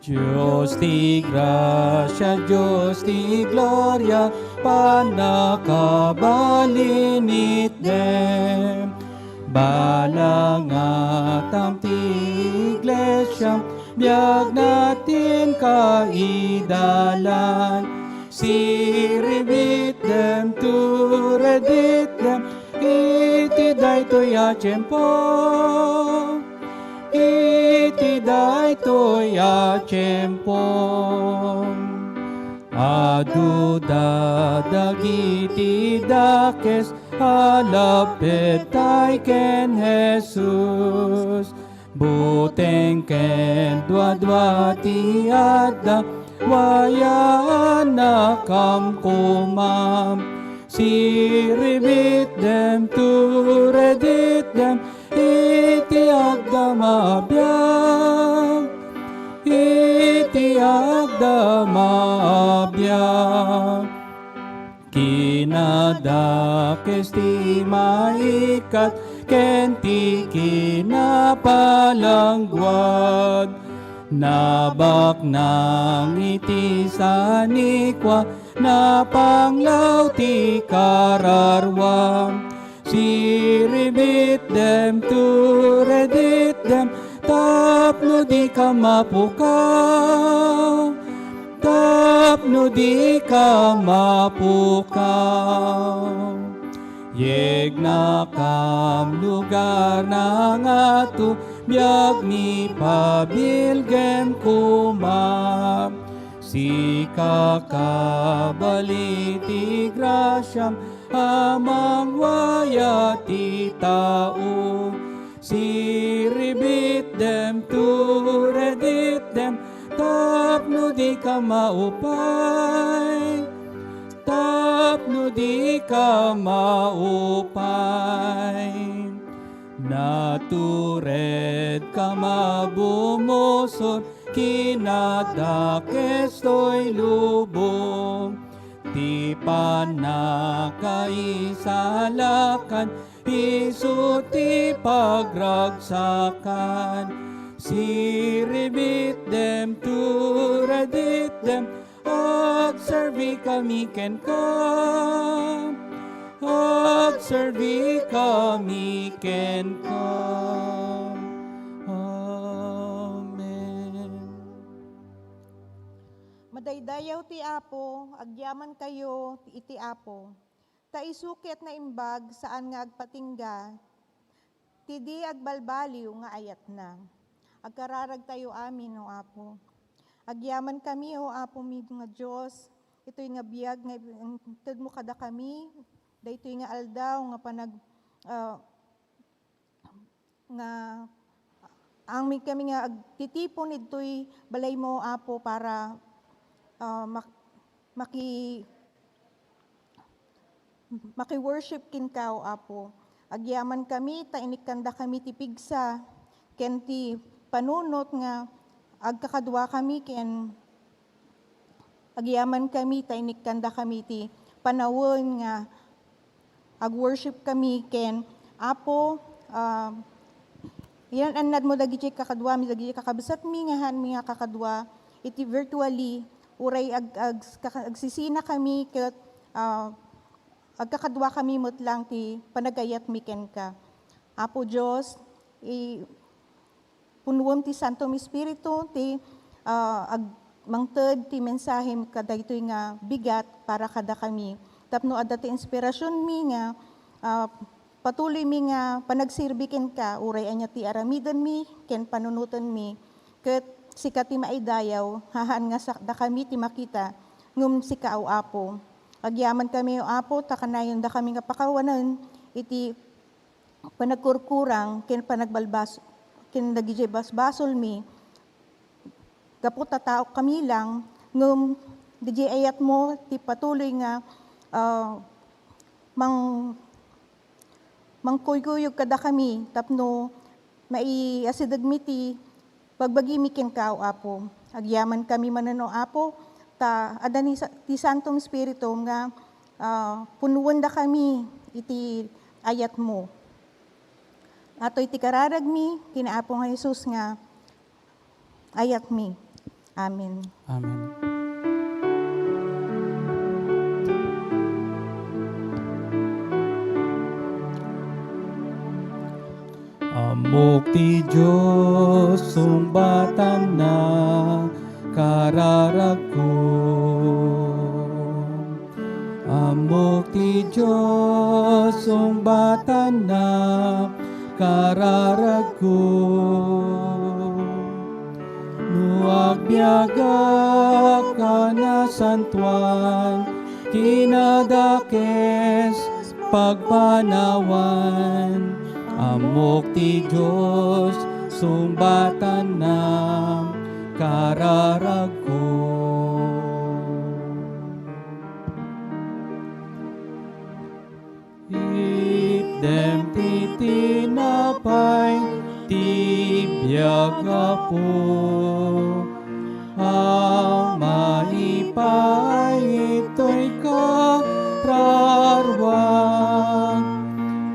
Diyos di grasya, Diyos di gloria, panakabalinit dem. Balangat ang ti iglesia, biyag natin kaidalan. Siribit dem, turedit dem, iti daytoy a tiyempo. iti daytoy a tiempom. Adu dagiti dakes halapet tay ken Jesus. Buteng ken dua ti adda wayaan na kumam. Siribit dem to redit dem iti agda mabiyag. Iti agda mabiyag. Kinadakes ti maikat ken ti kinapalangguad. Nabak nang iti sanikwa napanglaw ti kararwam. Siribit dem to redit dem tapno di ka mapukaw. Tapno di ka mapukaw. Yeg na kam lugar na nga tu biag mi pabilgem kumam. Si kakabaliti grasyam amang waya ti tao. Siribit dem to redit dem tapno di ka maupay. Tapno di ka maupay. Natured ka mabumosor kinadakes to'y lubong. Ti panakaisalakan isu ti pagragsakan. Siribit dem to redit dem agservi kami ken ka. Agservi kami ken ka. Amen. Madaydayaw ti Apo, agyaman kayo iti Apo. Ta isukit na imbag saan nga agpatingga, tidi agbalbaliw nga ayat na. Agkararag tayo amin, o Apo. Agyaman kami, o Apo mi nga Diyos, ito'y nga biyag, nga ted mo kada kami, daytoy nga aldaw, nga nga ang kami nga agtitipon ito'y balay mo, Apo, para maki-worship kin ka, o Apo. Agyaman kami, tainikanda kami ti pigsa, ken ti panunot nga agkakadwa kami, ken agyaman kami, tainikanda kami ti panawon nga ag-worship kami, ken Apo, yan anad mo dagiti kakadwa, mi dagiti kakabsat mi nga han mi nga kakadwa, iti virtually, uray agsisina kami, ket agkakadwa kami mutlang ti panagayat mi ken ka. Apo Diyos, punuom ti Santo Espiritu, ti mangted ti mensahe kada ito'y nga bigat para kada kami. Tapno adda ti inspirasyon mi nga patuloy mi nga panagsirbi ken ka, uray anya ti aramidan mi, ken panunutan mi, ket sika ti maidayaw, hahan nga sakda kami ti makita, ngum sika o Apo. Agyaman kami o Apo, takanayon da kami nga pakawanan, iti panagkurkurang, ken panagbalbas, ken dagiti basbasol mi, kaput tatao kami lang, ngum digi ayat mo, ti patuloy nga, mangkuykuyog kada kami, tapno maiasidag mi ti pagbagi mi ken ka, o Apo. Agyaman kami manano, Apo, ta adani ti Santong Espiritu nga punuan da kami iti ayat mo. Ato iti kararag mi, kinaapong nga Jesus nga ayat mi. Amen. Amen. Amok ti Diyos, sumbatan na kararag ko. Amok ti Diyos, sumbatan na kararag ko. agbiaga ka na santuan, kinadakes pagpanawan, amok ti Diyos sumbatan na kararag ko. Itdem ti tinapay, ti biyaga po, maipay ito'y kararwan,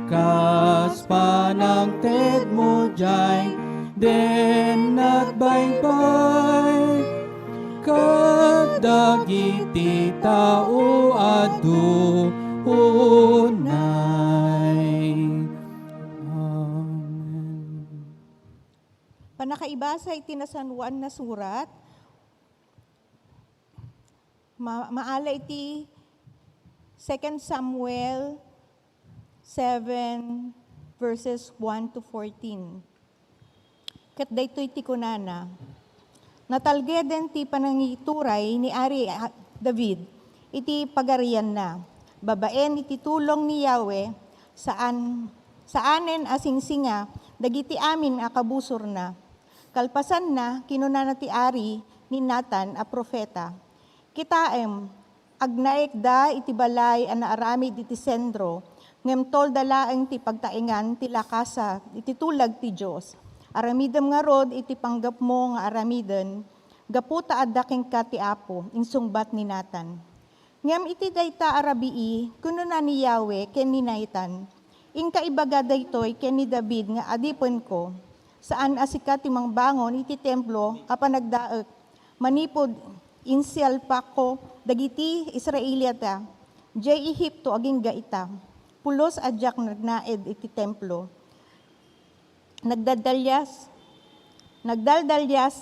kas panang ted mo jay, den at baybay, kadagiti tao adu unay. Amen. Panakaibasa iti nasanwan na surat, maala iti 2 Samuel 7 verses 1 to 14. Ket daytoy ti kunana, natalgeden ti panangituray ni Ari David, iti pagarian na, babaen iti tulong ni Yahweh, saanen asingsinga, dagiti amin akabusor na. Kalpasan na, kinunana ti Ari ni Nathan a profeta, kitaem, agnaik da iti balay ana aramid iti sendro, ngem tol dalaeng ti pagtaingan ti lakasa, iti tulag ti Diyos. Aramidem nga rod iti panggap mo nga aramiden, gaputa addaking ka ti Apo, insungbat ni Nathan. Ngem iti dayta arabii, kuno na ni Yahweh ken ni Nathan, ingka ibaga daytoy ken ni David nga adipon ko, saan asika ti mangbangon iti templo a panagdaek, manipod insial pa ko dagiti Israelita, jay Ehipto aging gaita, pulos adyak nagnaed iti templo. Nagdaldalyas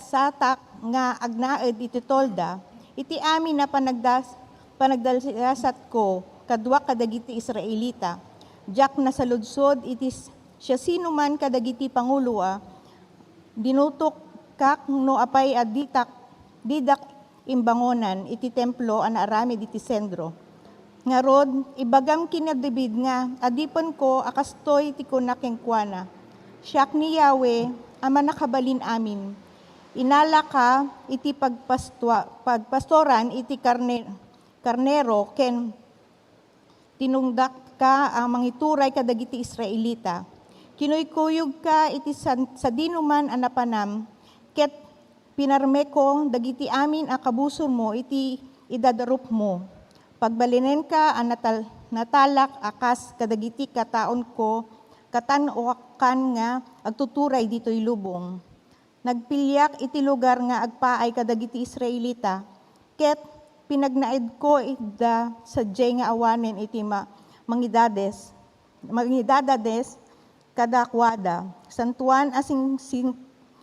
satak nga agnaed iti tolda, iti amin na panagdalyasat ko, kadwa kadagiti Israelita, jak na saludsod iti siya sinuman kadagiti pangulua, dinutok kak no apay didak imbangonan iti templo ana aramid iti sendro. Nga rod, ibagam kinadibid nga, adipon ko akastoy ti kunaking kuana. Siyak ni Yahweh, ama nakabalin amin. Inala ka iti pagpastoran iti karnero, ken tinungdak ka ang mangituray kadagiti Israelita. Kinuykuyog ka iti sa dinuman anapanam, ket pinarme ko dagiti amin akabusor mo iti idadarup mo. Pagbalinen ka ang natalak akas kadagiti kataon ko, katan-okan nga agtuturay dito'y lubong. Nagpilyak iti lugar nga agpaay kadagiti Israelita, ket pinagnaid ko ida sa jay nga awanen iti mangidadades kadakwada. Santuan asing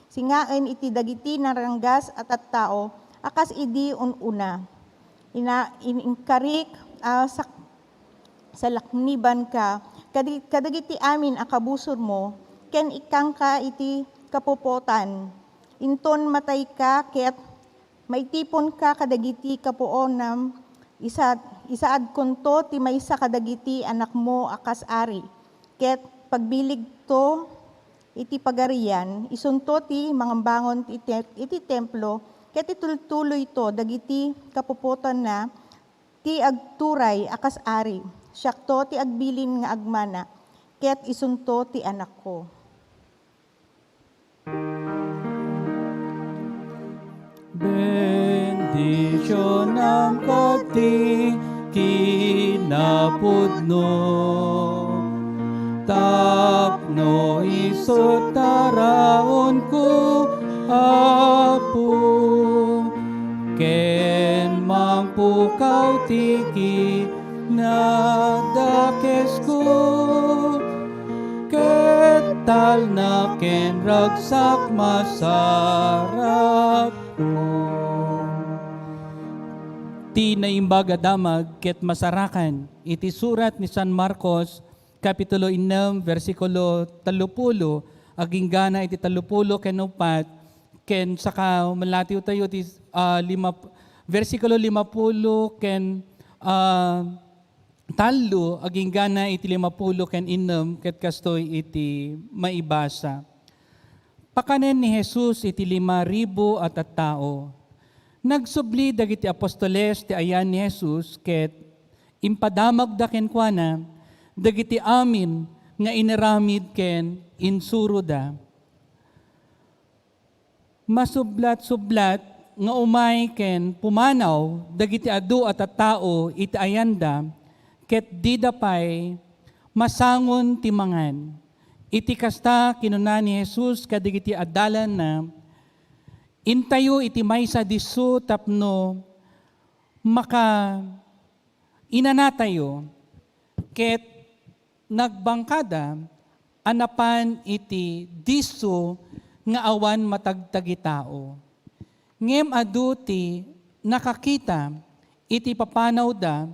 singaen iti dagiti naranggas at tao, akas idi ununa. Inkarik sa lakniban ka, kadagiti amin akabusor mo, ken ikang ka iti kapupotan. Inton matay ka, ket maitipon ka kadagiti kapuonam, isaad kunto ti maysa kadagiti anak mo akas ari. Ket pagbilig to iti pagarian, isunto ti mangambangon iti templo, ket itultuloy to dagiti kapupotan na ti agturay akas ari. Siakto ti agbilin nga agmana, ket isunto ti anak ko. Bendisyonam kati kinapudno, tapno isot taraon ko Apo, ken mangpukaw tiki nadakes ko, ketal na ken ragsak masarap ko. Ti naimbaga damag ket masarakan, iti surat ni San Marcos, Kapitulo 6, versikulo 30, aging gana iti 30 ken 4, ken saka malatiw tayo ti versikulo 50 ken talo aging gana iti 50 ken innem ket kastoy iti maibasa. Pakanen ni Jesus iti 5,000 at tao. Nagsubli dagiti apostoles ti ayan ni Jesus ket impadamag da ken kuana dagiti amin nga inaramid ken insuro da. Masublat-sublat nga umay ken pumanaw dagiti adu at tao iti ayanda ket dida pay masangon timangan. Iti kasta kinuna ni Jesus kadagiti adalan na intayo iti maysa disu tapno maka inanatayo ket nagbangkada anapan iti disu nga awan matagtagi tao. Ngem adu ti nakakita iti papanaw da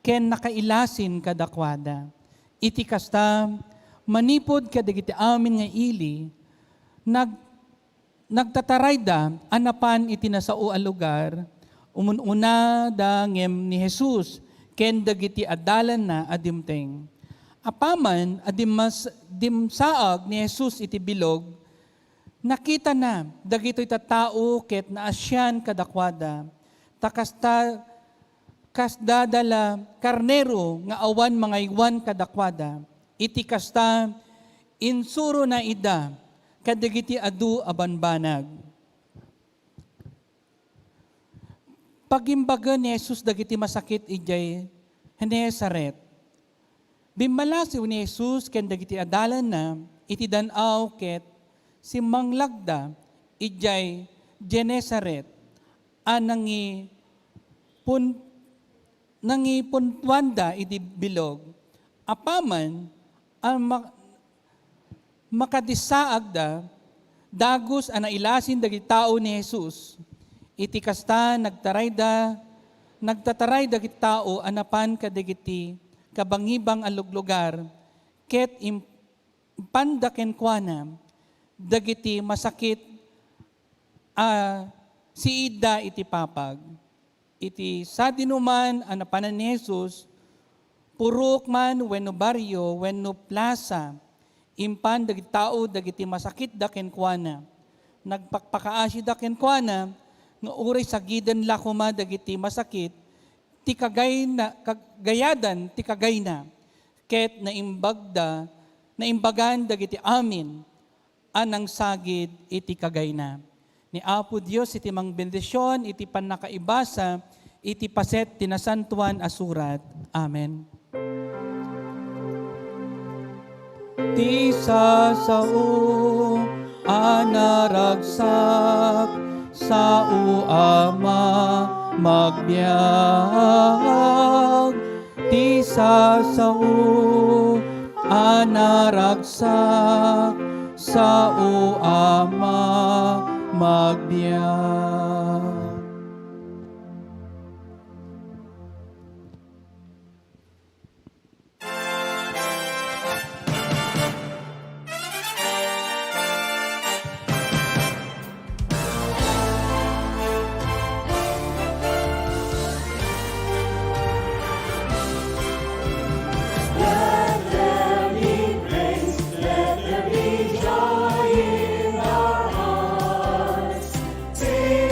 ken nakailasin kadakwada. Iti kasta manipod kadagiti amin nga ili nagtataray da anapan iti nasao a lugar umununa da ngem ni Jesus ken dagiti adalan na adimteng. Apaman dimsaag ni Jesus iti bilog nakita na dagitoy tattao ket naasyan kadakwada kasda dala karnero nga awan mangaywan kadakwada iti kasta insuro na ida kadagiti adu abanbanag. Pagimbaga ni Jesus dagiti masakit ijay Genesaret. Bimbalasiw ni Jesus ken dagiti adalan na iti danaw ket si manglagda ijay Genesaret nangi puntuanda iti bilog. Apaman ang makadisaag da dagos ang nailasin dagiti tao ni Jesus. Iti kasta nagtataray dagiti tao anapan kadagiti kabangibang aluglugar ket impandaken kuana dagiti masakit si ida iti papag. Iti sadinuman anapanan ni Jesus purok man wenno baryo wenno plaza impan dagiti tao dagiti masakit da ken kuana. Nagpakpakaasi da ken kuana nga uray sagidan la kuma dagiti masakit ti kagayadan ti kagayna ket naimbagan dagiti amin anang sagid iti kagayna. Ni Apo Dios iti mangbendisyon iti pannakaibasa iti paset tinasantuan a surat. Amen. Ti sasao anaragsak sao ama magbiag. Ti sasao anaragsak sao ama magbiag. Sing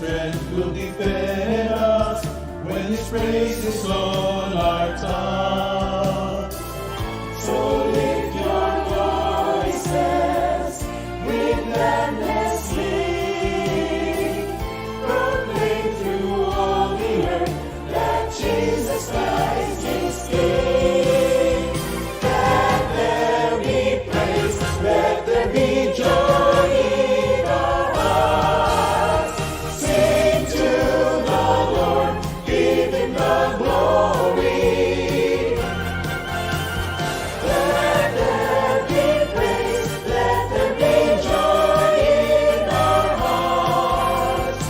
strength will defend us when His praise is on our tongue. So lift your voices with endless sing, proclaim through all the earth that Jesus Christ is King. Let there be praise, let there be joy in our hearts. Sing to the Lord, give Him the glory. Let there be praise, let there be joy in our hearts.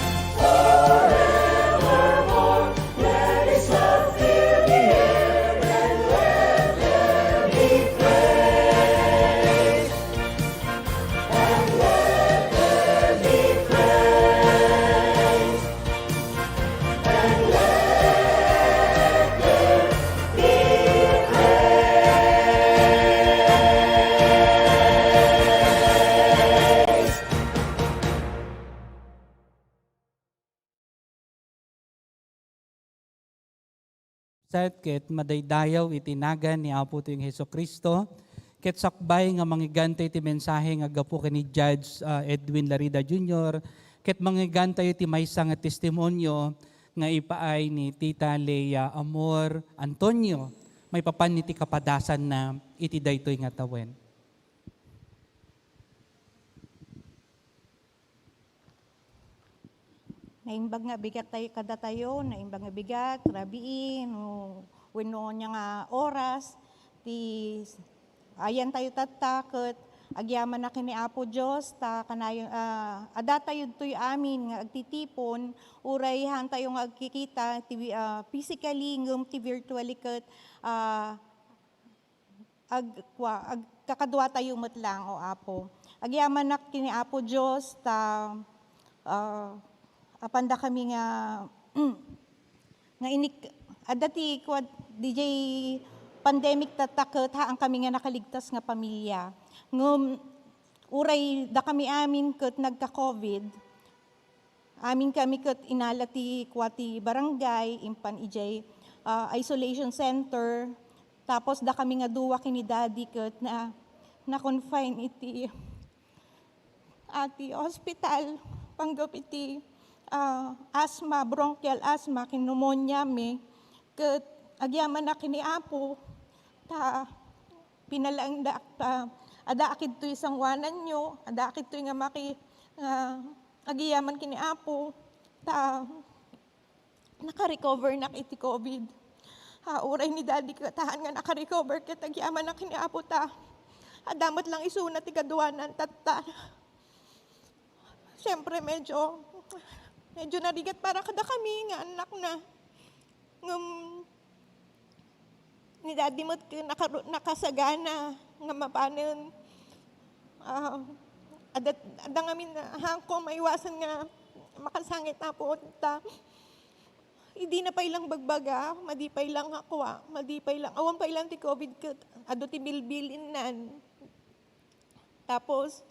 Forevermore, let His love fill the air, and let there be praise. And let there be praise. And let there be praise. Sat ket madaydayaw itinagan ni Apo to yung Heso Kristo, ket sakbay nga mangigantay ti mensahe nga gapo ni Judge Edwin Larida Jr., ket mangigantay ti maysa nga testimonyo nga ipaay ni Tita Lea Amor Antonio, may papan iti kapadasan na iti daytoy nga tawen. Naimbag nga bigat tayo kada tayo, naimbag nga bigat, rabiin, wino niya nga oras, ti ayan tayo tatakot, agyaman na kini Apo Diyos, ta kanayon, ada tayo to'y amin, nga agtitipon, urayhan tayo nga agkikita, physically, ngum ti virtually kat, kakadwa tayo matlang o Apo. Agyaman na kini Apo Diyos, ta apanda kami nga nga inik adati ko DJ pandemic tatakot ha ang kami nga nakaligtas nga pamilya ngum uray da kami amin ket nagka-COVID amin kami ket inalati kwati barangay impan ijay isolation center tapos da kami nga duwa kini daddy ket na confine iti hospital panggap iti asthma, bronchial asthma, pneumonia me, ket agyaman na kini Apo, ta pinalang da, ada akid to isang wanan nyo, ada akid to nga agyaman kini Apo, ta naka-recover na iti COVID. Uray ni Daddy katahan nga naka-recover, ket agyaman na kini Apo ta, adamot lang isuna ti kaduanan, tatta. Siyempre medyo narigat para kada kami nga anak na ni Daddy mo't nakasagana nga mapanen ada ngamin na hangko maiwasan nga makasangit na po ta hindi na pa ilang bagbaga madi pa ilang akwa madi pa ilang awan pa ilang ti COVID ado ti bilbilin nan tapos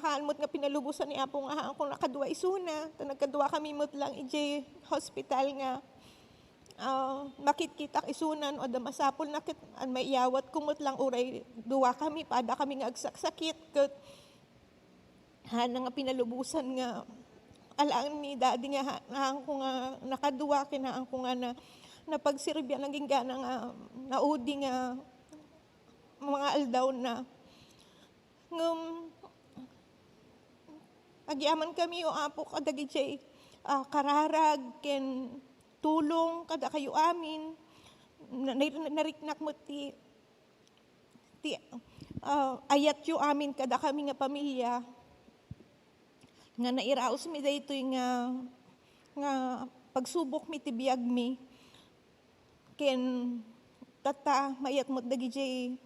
halmot nga pinalubusan ni Apo nga kung nakadua isuna, nagkadua kami mo't lang ije hospital nga makit-kitak isunan o da masapol na may iyawat kumot lang uray duwa kami, pada kami nga agsaksakit ket hana nga pinalubusan nga alaan ni Daddy nga ko nga nakadua kinaan ko nga na pagsirbyan naging gana nga naudi nga mga aldaw na agyaman kami o Apo kadagi jay kararag ken tulong kada kayo amin nariknak mo ti ayat yu amin kada kami nga pamilya nga nairaos mi daytoy nga pagsubok mi ti biag mi ken tata mayat mo dagi jay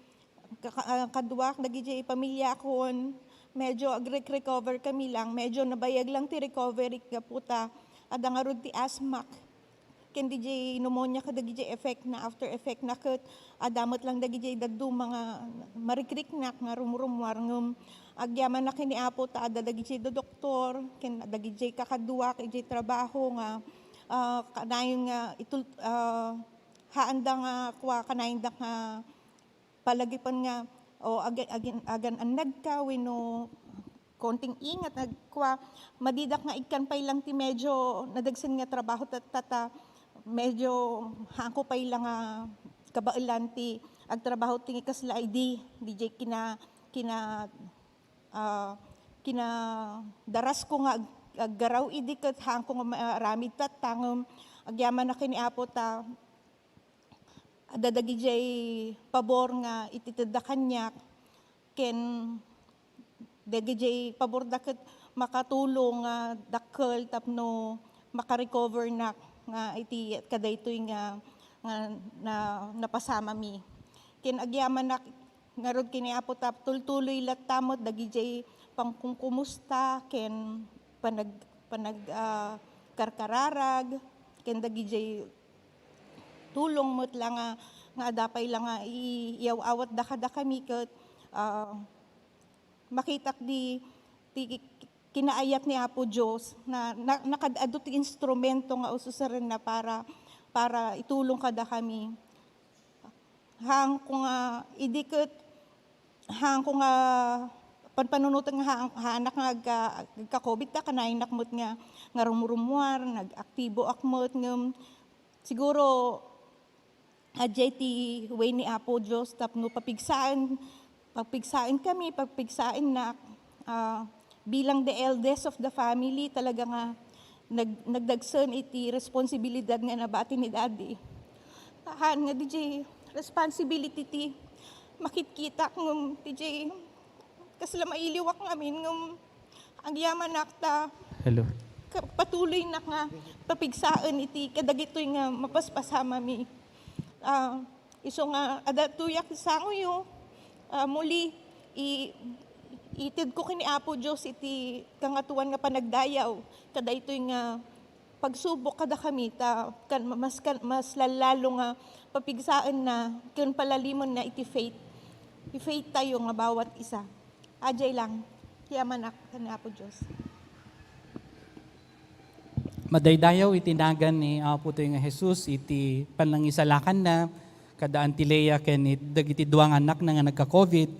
kaduak dagi jay pamilya kon medyo agrek-recover kami lang, medyo nabayag lang ti recovery ka puta, ada nga rod ti asthma, ken di jay pneumonia ka dagi jay effect na, after effect na ket, adamot lang dagi jay daddo mga marikriknak nga rumurumwar ngum, agyaman na kini Apo ta dagiti do doktor, ken dagiti kakadua kay trabaho nga kanayon nga haanda nga kwa kanayon da nga palagipan nga o agan anag ka wenno konting ingat nagkwa madidak nga ikan pay lang ti medyo nadagsen nga trabaho tata medyo hangko pay lang nga kabailan ti agtrabaho ti kasla ID DJ kina daras ko nga aggaraw idi ket hangko nga ramid tat tangom agyaman na kini Apo ta dadagi jay pabor nga ititida kanyak ken dagi jay pabor daket makatulong nga dakkel tapno makarecover na nga iti kadaytoy nga na napasama mi ken agyaman na ngarod kini Apo ta tultuloy latamot dagi jay pangkumusta ken panag karkararag ken dagi jay tulong mo't lang nga adapay lang nga iyaw-awat da kami ket makitak di kinaayat ni Apo Diyos na nakadado ti instrumento nga ususaran na para itulong kada kami. Hang ko nga idikit hang ko nga panpanunutan nga anak nga ka-COVID ta kanay nakmot nga rumurumuar nag-aktibo akmot ngem siguro adjay ti way ni Apo Diyos tapno pagpigsain na bilang the eldest of the family talaga nga nagdagsen iti responsibilidad nga nabati ni Daddy. Tahan nga DJ responsibility ti makitkita ngum DJ kasla mailiwak ngamin ngum ang yaman nakta. Hello. Patuloy na nga papigsaan iti kadagitoy nga mapaspasama mi. Iso nga adatuyak sanguyo muli itid ko kini Apo Diyos iti kangatuan nga panagdayaw kadaytoy nga pagsubok kada kami ta mas lalalo nga papigsaan na ken palalimon na iti faith tayo nga bawat isa ajay lang kiamanak kani Apo Diyos. Madaydayaw itinagan ni Apo tayo nga Jesus iti panlangisalakan na kadaan ti Leia ken dagiti duang anak na nga nagka-COVID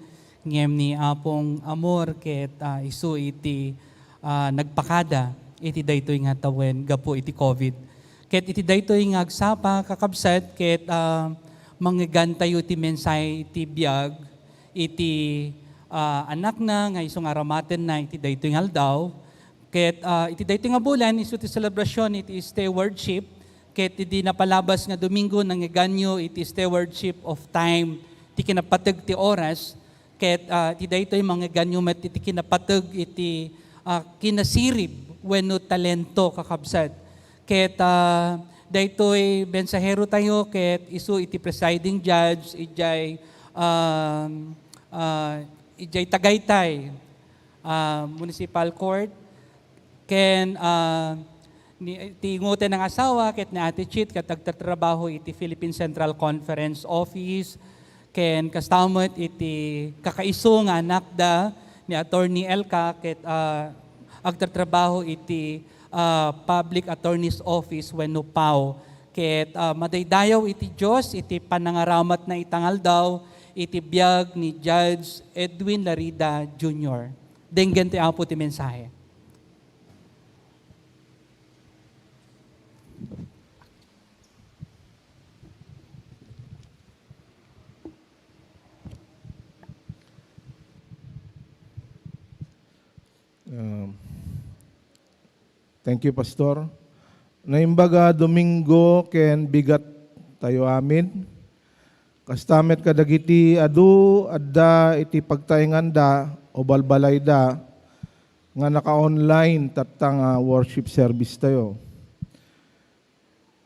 ngem ni Apong Amor ket isu iti nagpakada iti daytoy nga tawen gapu iti COVID. Ket iti daytoy nga agsapa kakabsat ket manggigantayo ti mensahe iti biag iti anak na nga isu nga aramaten na iti daytoy nga aldaw. Ket iti daytoy nga bulan isu ti selebrasyon iti stewardship ket iti napalabas nga Domingo nang iganyo iti stewardship of time ti kinapateg ti oras ket iti daytoy mga ganyo met iti kinapateg iti kinasirib wenno talento kakabsat ket daytoy bensahero tayo ket isu iti presiding judge ijay Tagaytay Municipal Court ken iti ngote ng asawa ket ni Ate Chit ket agtatrabaho iti Philippine Central Conference Office ken kastamot iti kakaiso nga anak da ni Attorney Elka ket agtatrabaho iti Public Attorney's Office wenno PAO ket madaydayaw iti Dios iti panangaramat na itangal daw iti biag ni Judge Edwin Larida Jr. Denggen ti Apo ti mensahe. Thank you, Pastor. Naimbaga Domingo ken bigat tayo amin. Kastamet kadagiti adu adda iti pagtainganda o balbalay da nga naka-online tatang worship service tayo.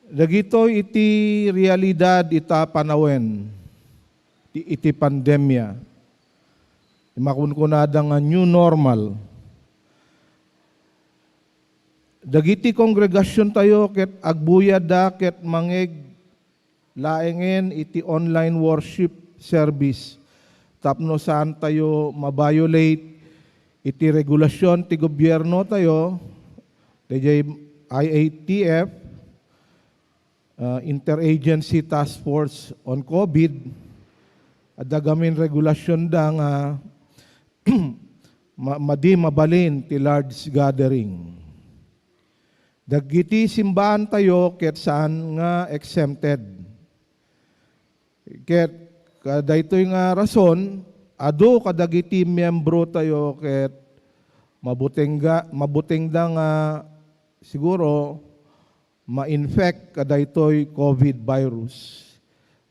Dagito iti realidad ita panawen iti pandemya. Makunkunada nga new normal. Dagiti kongregasyon tayo ket agbuya da ket mangeg laengen iti online worship service tapno saan tayo mabiolate iti regulasyon ti gobyerno tayo, DJ IATF, Interagency Task Force on COVID, at dagamin regulasyon da nga madi mabalin ti large gathering. Dagiti simbahan tayo ket saan nga exempted. Ket daytoy nga rason, adu kadagiti miyembro tayo ket mabuting da nga siguro ma-infect kadaytoy COVID virus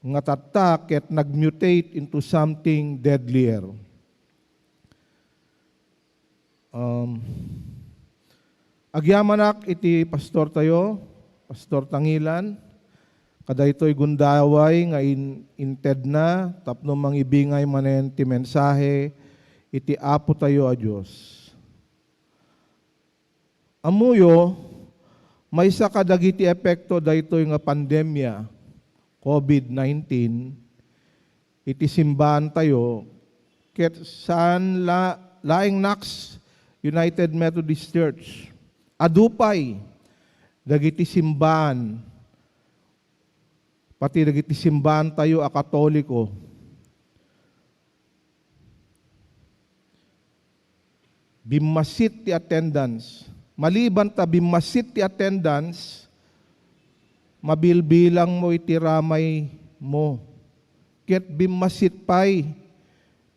nga tatta ket nag-mutate into something deadlier. Agyamanak iti pastor tayo, Pastor Tangilan, kadaytoy gundaway nga inted na tapno mangibingay manen ti mensahe iti apo tayo a Dios. Amuyo maysa kadagiti epekto daytoy nga pandemya COVID-19 iti simbahan tayo ket saan laing NACS United Methodist Church adupay dagiti simbahan pati dagiti simbahan tayo a Katoliko bimasit ti attendance. Maliban ta bimasit ti attendance, mabilbilang mo iti ramay mo. Ket bimasit pay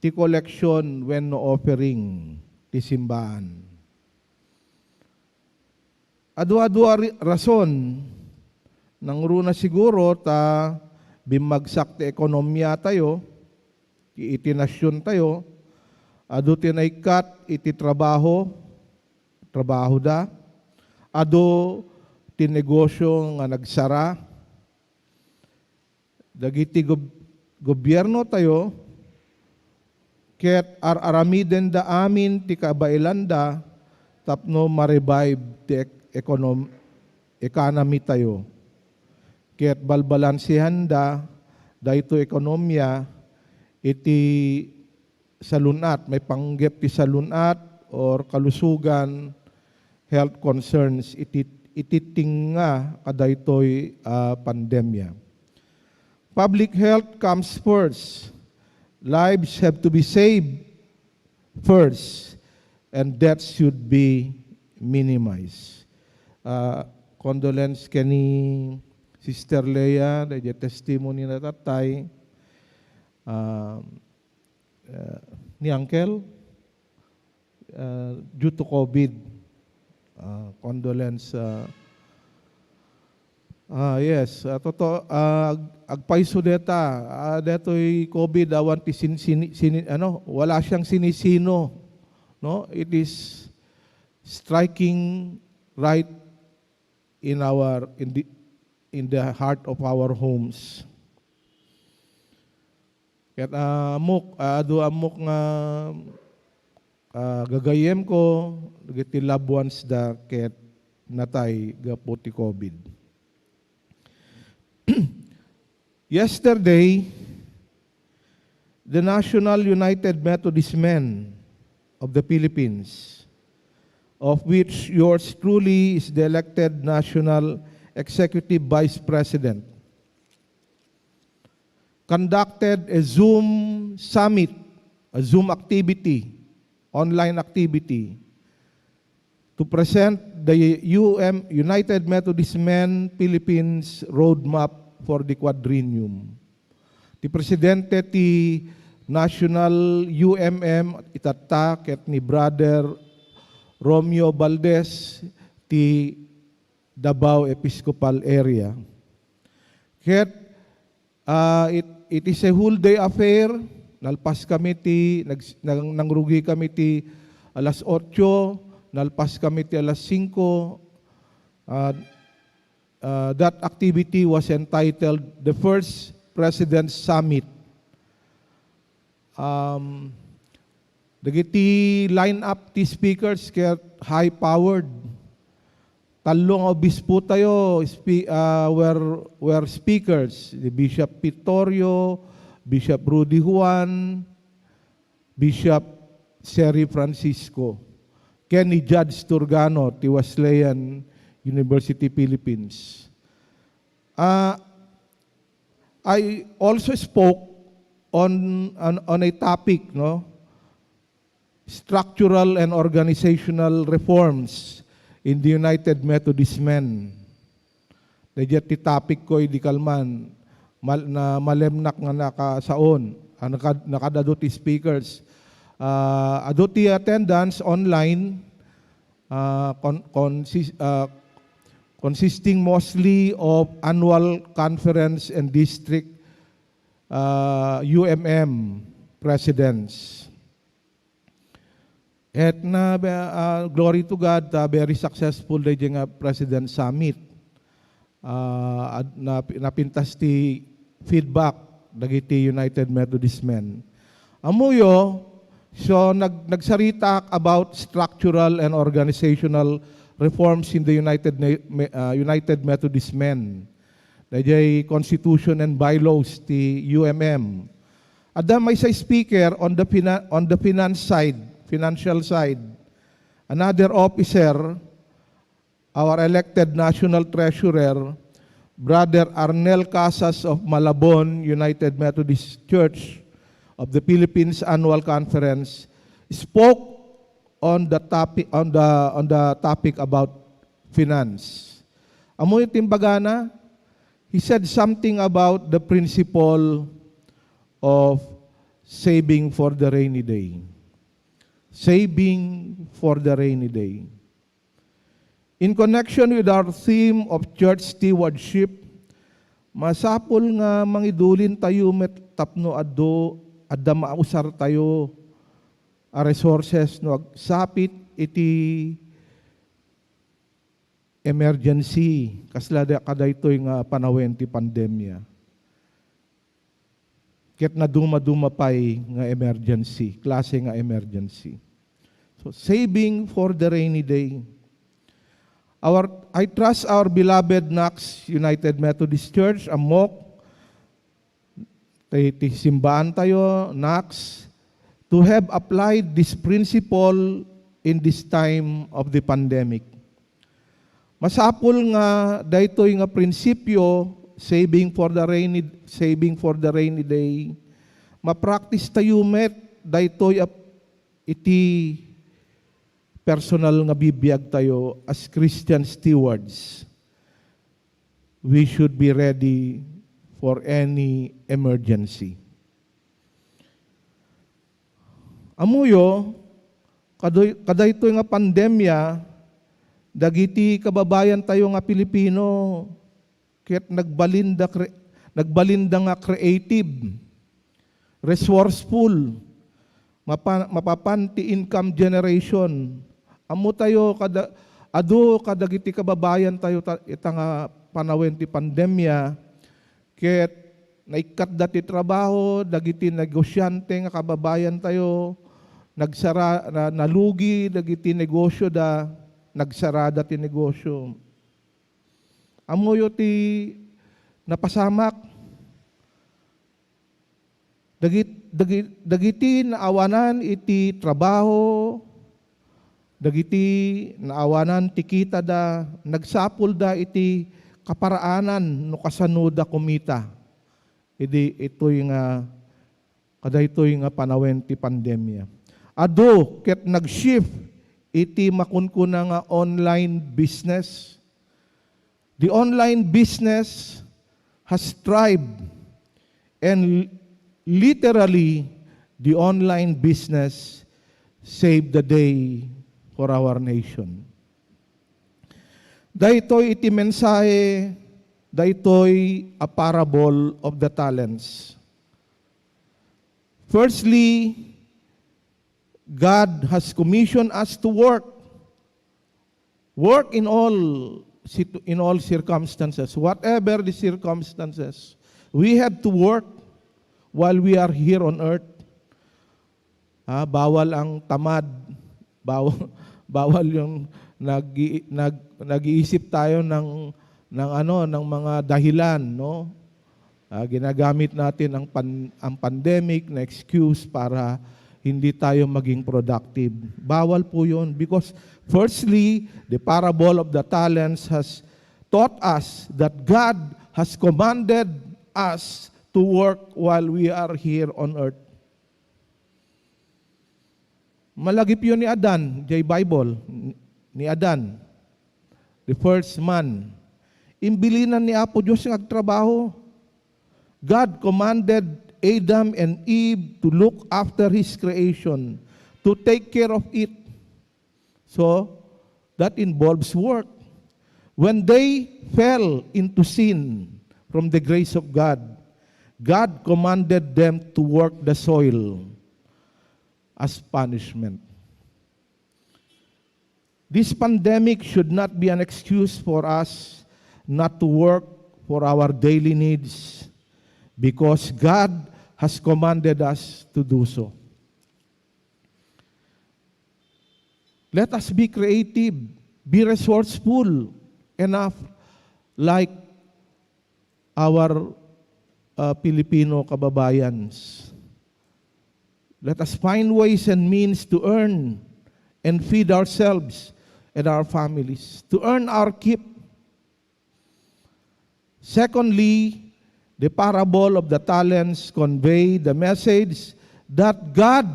ti collection when no offering ti simbahan. Adu-adu rason nang runa siguro ta bimagsak ti ekonomiya tayo, iti nasyon tayo, adu tinaykat iti trabaho da, ado tinegosyo nga nagsara, dagiti gobyerno tayo, ket aramiden da amin ti kabailanda, tapno ma-revive ti economy tayo. Ket balbalansihan da, dayto ekonomiya, iti salunat, may panggep ti salunat, or kalusugan, health concerns, ititing nga kadaytoy pandemya. Public health comes first. Lives have to be saved first, and deaths should be minimized. Condolence kani Sister Leia, the testimony na tatay, ni Uncle, due to COVID. Condolence. Yes, totoo, agpaiso deta, detoy COVID awan ti wala siyang sinisino, no? It is striking right in the heart of our homes. Ket amok nga gagayem ko dagiti loved ones da ket natay gapu ti COVID. Yesterday, the National United Methodist Men of the Philippines, of which yours truly is the elected National Executive Vice President, conducted a Zoom summit, a Zoom activity, online activity, to present the United Methodist Men Philippines Roadmap for the Quadrennium. Ti presidente ti National UMM itata ket ni Brother Romeo Valdez ti Davao Episcopal Area. Ket it is a whole day affair. Nalpas kami ti nangrugi kami ti alas 8, nalpas kami ti alas 5. That activity was entitled the First President's Summit. Dagiti line up ti speakers ket high powered. Talong obispo tayo were speakers, the Bishop Pitorio, Bishop Rudy Juan, Bishop Seri Francisco, Kenny Judge Turgano, ti Wesleyan University, Philippines. I also spoke on a topic, no? Structural and organizational reforms in the United Methodist Men. Dahil ti topic ko di kalman, na malemnak nga nakasaon, nakadado ti speakers. Ado ti attendance online, consisting mostly of annual conference and district UMM presidents. At glory to God, very successful na nga President Summit. Napintas ti feedback dagiti United Methodist Men. Amuyo, so nagsarita about structural and organizational reforms in the United Methodist Men. Dahil Constitution and Bylaws ti UMM. Ada may sa speaker on the financial side. Another officer, our elected National Treasurer, Brother Arnel Casas of Malabon United Methodist Church of the Philippines Annual Conference, spoke on the topic about finance. Amoy timbagana, he said something about the principle of saving for the rainy day. Saving for the rainy day. In connection with our theme of church stewardship, masapol nga mangidulin tayo met tapno adda mausar tayo a resources no agsapit iti emergency kasla kadaytoy nga panawin ti pandemya. Ket na duma-dumapay nga emergency, klase nga emergency. So saving for the rainy day. I trust our beloved Knox United Methodist Church, Amok, ti simbahan tayo, Knox, to have applied this principle in this time of the pandemic. Masapul nga daytoy nga prinsipyo saving for the rainy day. Ma-practice tayo met daytoy iti personal nga bibiyag tayo as Christian stewards. We should be ready for any emergency. Amuyo, kadaytoy nga pandemya, dagiti kababayan tayo nga Pilipino, ket nagbalinda nga creative, resourceful, mapapanti income generation. Amo tayo kadagiti kababayan tayo ita nga panawin ti pandemya, ket naikat dati trabaho, dagiti negosyante nga kababayan tayo, nalugi dagiti negosyo nagsarada ti negosyo. Amoyo ti napasamak. Dagiti naawanan iti trabaho, dagiti naawanan ti kita nagsapul iti kaparaanan no kasano kumita. Ito'y nga kadaytoy nga panawin ti pandemya. Ado ket nag-shift iti makunkuna nga online business. The online business has thrived, and literally the online business saved the day for our nation. Daytoy iti mensahe, daytoy a parable of the talents. Firstly, God has commissioned us to work. Work in all circumstances, whatever the circumstances. We have to work while we are here on earth. Bawal ang tamad, bawal yung nag-iisip tayo ng mga dahilan, no? Ginagamit natin ang pandemic na excuse para hindi tayo maging productive. Bawal po yun. Because firstly, the parable of the talents has taught us that God has commanded us to work while we are here on earth. Malagip yun ni Adan, Bible, ni Adan, the first man. Imbilinan ni Apo Diyos yung agtrabaho. God commanded Adam and Eve to look after His creation, to take care of it. So, that involves work. When they fell into sin from the grace of God, God commanded them to work the soil as punishment. This pandemic should not be an excuse for us not to work for our daily needs, because God has commanded us to do so. Let us be creative, be resourceful enough like our Filipino kababayans. Let us find ways and means to earn and feed ourselves and our families, to earn our keep. Secondly, the parable of the talents convey the message that God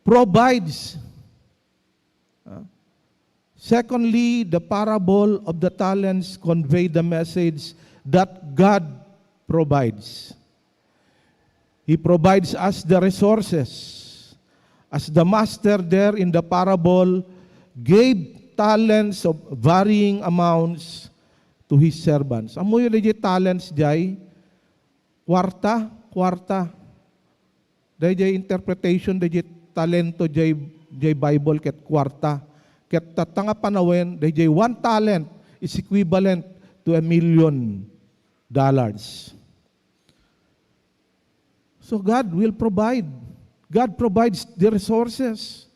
provides. Secondly, the parable of the talents convey the message that God provides. He provides us the resources. As the master there in the parable gave talents of varying amounts to his servants. Amo yung legit talents jay, kwarta. Dahil interpretation, dahil talento jay Bible ket kwarta. Ket tatanga panawin, dahil 1 talent is equivalent to $1 million. So God will provide. God provides the resources.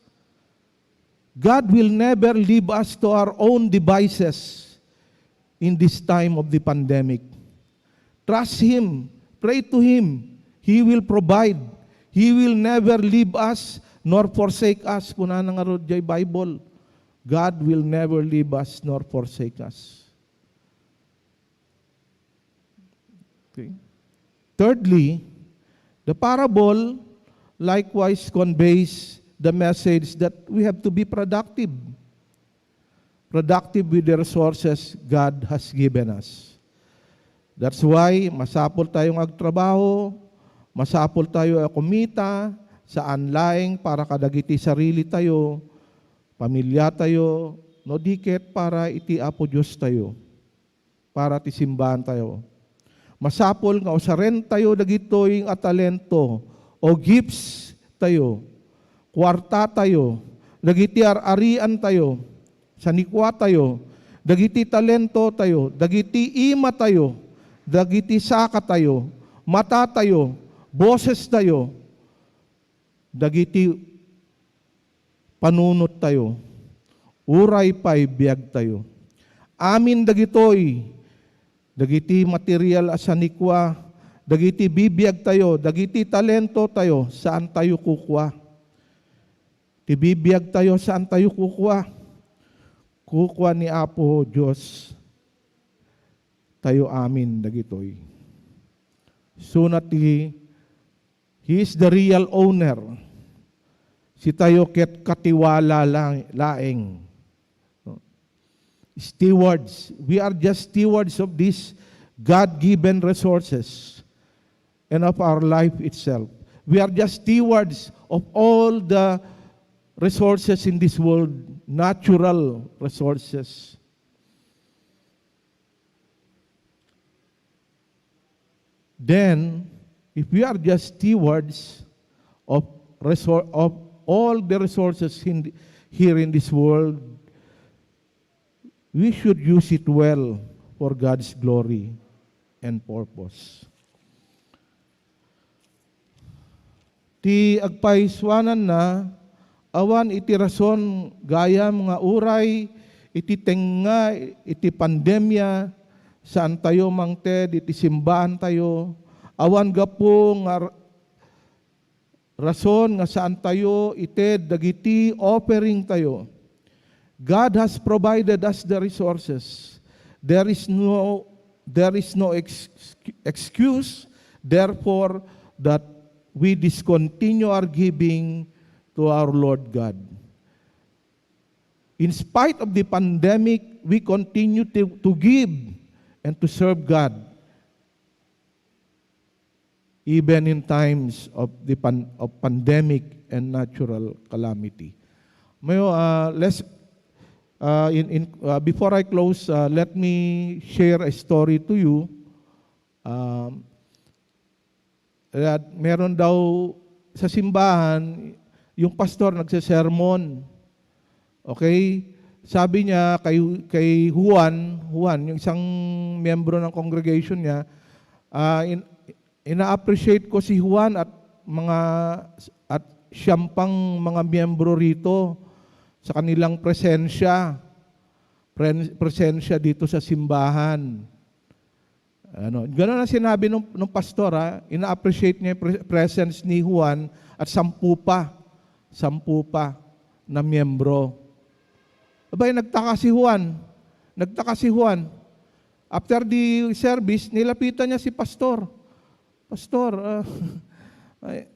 God will never leave us to our own devices in this time of the pandemic. Trust Him. Pray to Him. He will provide. He will never leave us nor forsake us. Kuna nga ro jay Bible. God will never leave us nor forsake us. Okay. Thirdly, the parable likewise conveys the message that we have to be productive. Productive with the resources God has given us. That's why masapol tayong agtrabaho, masapol tayo kumita sa online para kadagiti sarili tayo, pamilya tayo, no diket para iti Apo Diyos tayo, para ti simbahan tayo. Masapol nga usaren tayo dagitoy nga talento o gifts tayo, kwarta tayo, dagiti ar-arian tayo, sanikwa tayo, dagiti talento tayo, dagiti ima tayo, dagiti saka tayo, mata tayo, boses tayo, dagiti panunot tayo, uray pa'y biyag tayo. Amin dagitoy, dagiti material asanikwa, dagiti bibiyag tayo, dagiti talento tayo, saan tayo kukwa? Ti bibiyag tayo, saan tayo kukwa? Kukwa ni Apo Diyos tayo amin dagitoy. So na He is the real owner. Si tayo ket katiwala laeng. Stewards. We are just stewards of these God-given resources and of our life itself. We are just stewards of all the resources in this world, natural resources. Then, if we are just stewards of all the resources here in this world, we should use it well for God's glory and purpose. Ti agpaiswanan na, awan iti rason gaya mga uray, iti tenga, iti pandemya, saan tayo mangted, iti simbahan tayo, awan gapo nga rason nga saan tayo ited dagiti offering tayo. God has provided us the resources. There is no excuse, therefore, that we discontinue our giving to our Lord God. In spite of the pandemic, we continue to give and to serve God, even in times of the pandemic and natural calamity. Before I close, let me share a story to you. Meron daw sa simbahan, yung pastor nagsesermon. Okay? Sabi niya kay Juan, yung isang miyembro ng congregation niya, ina-appreciate ko si Juan at siyam pang mga miyembro rito sa kanilang presensya dito sa simbahan. Gano'n ang sinabi ng pastor, ina-appreciate niya yung presence ni Juan at 10 pa na miyembro. Abay, nagtaka si Juan. After the service, nilapitan niya si pastor. Pastor,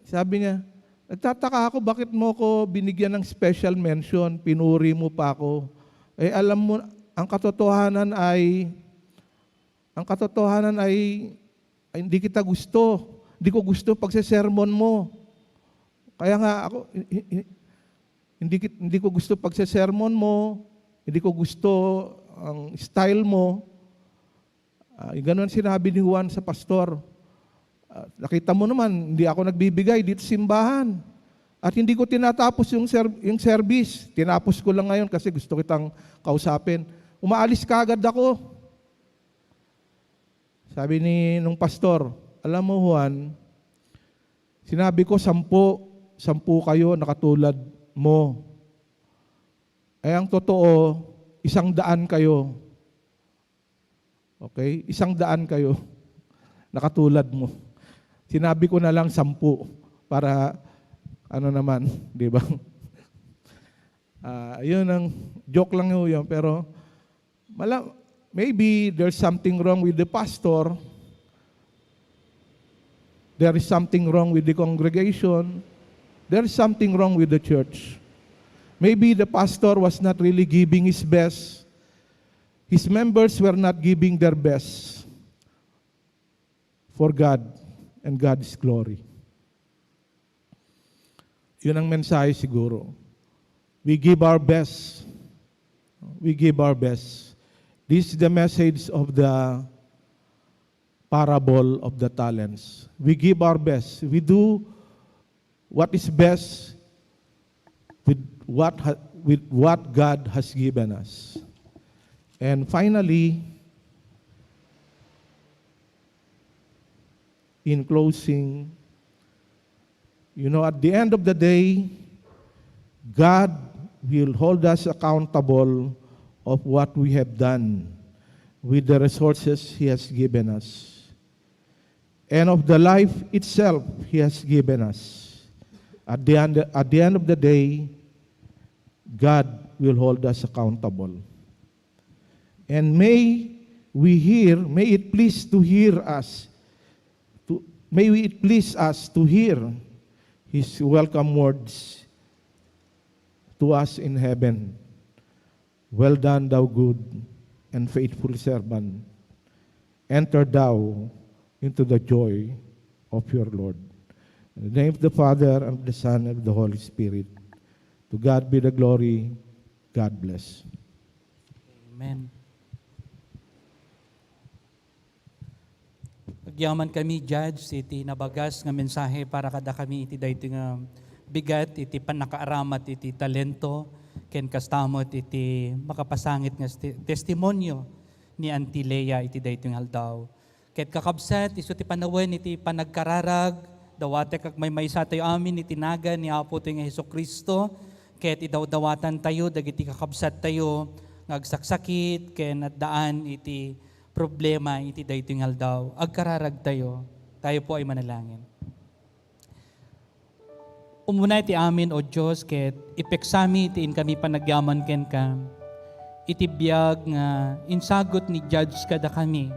sabi niya, nagtataka ako, bakit mo ko binigyan ng special mention, pinuri mo pa ako. Alam mo, ang katotohanan ay hindi kita gusto. Hindi ko gusto pagsesermon mo. Kaya nga ako, hindi ko gusto pagsesermon mo, hindi ko gusto ang style mo. Ganon sinabi ni Juan sa pastor. Nakita mo naman, hindi ako nagbibigay dito sa simbahan. At hindi ko tinatapos yung service. Tinapos ko lang ngayon kasi gusto kitang kausapin. Umaalis ka agad ako. Sabi nung pastor, alam mo Juan, sinabi ko 10 kayo na katulad mo. Ang totoo, 100 kayo. Okay? 100 kayo na katulad mo. Sinabi ko na lang 10 para di ba? Yun ang joke lang yun, pero maybe there's something wrong with the pastor. There is something wrong with the congregation. There is something wrong with the church. Maybe the pastor was not really giving his best. His members were not giving their best for God and God's glory. Yun ang mensahe siguro. We give our best. We give our best. This is the message of the parable of the talents. We give our best. We do what is best with what God has given us. And finally, in closing, at the end of the day, God will hold us accountable of what we have done with the resources He has given us, and of the life itself He has given us. At the end of the day, God will hold us accountable. And may it please us to hear His welcome words to us in heaven. Well done, thou good and faithful servant. Enter thou into the joy of your Lord. In the name of the Father, and of the Son, and of the Holy Spirit. To God be the glory. God bless. Amen. Pagyaman kami, Judge, iti nabagas nga mensahe para kada kami iti dayto nga bigat, iti panakaaramat, iti talento, ken kastamot, iti makapasangit nga testimonyo ni Auntie Lea iti dayto nga aldaw. Ket kakabsat, iso ti panawen, iti panagkararag, dawate kag may maysa tayo amin, iti naga ni Apo tayo nga Hesukristo, ket idawdawatan tayo, dagiti kakabsat tayo, ngagsaksakit, ken at daan iti problema iti daytoy nga aldaw. Agkararag tayo po ay manalangin. Umunay ti amin o Diyos, ket ipeksami tiin kami panagyaman ken ka. Iti biyag nga insagot ni Judge kada kami.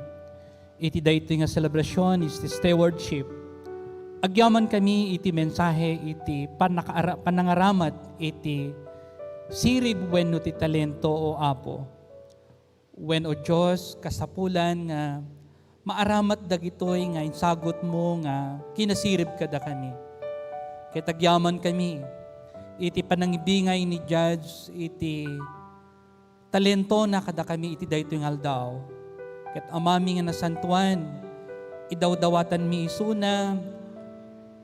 Iti dayto nga selebrasyon is the stewardship. Agyaman kami iti mensahe iti panangaramat iti sirib wenno ti talento o apo. When o Diyos kasapulan nga maaramat dagitoy nga insagot mo nga kinasirib kada kami. Ket agyaman kami iti panangibingay ni Judge iti talento na kada kami iti daytoy nga aldaw. Ket amami nga nasantuan idawdawatan mi isuna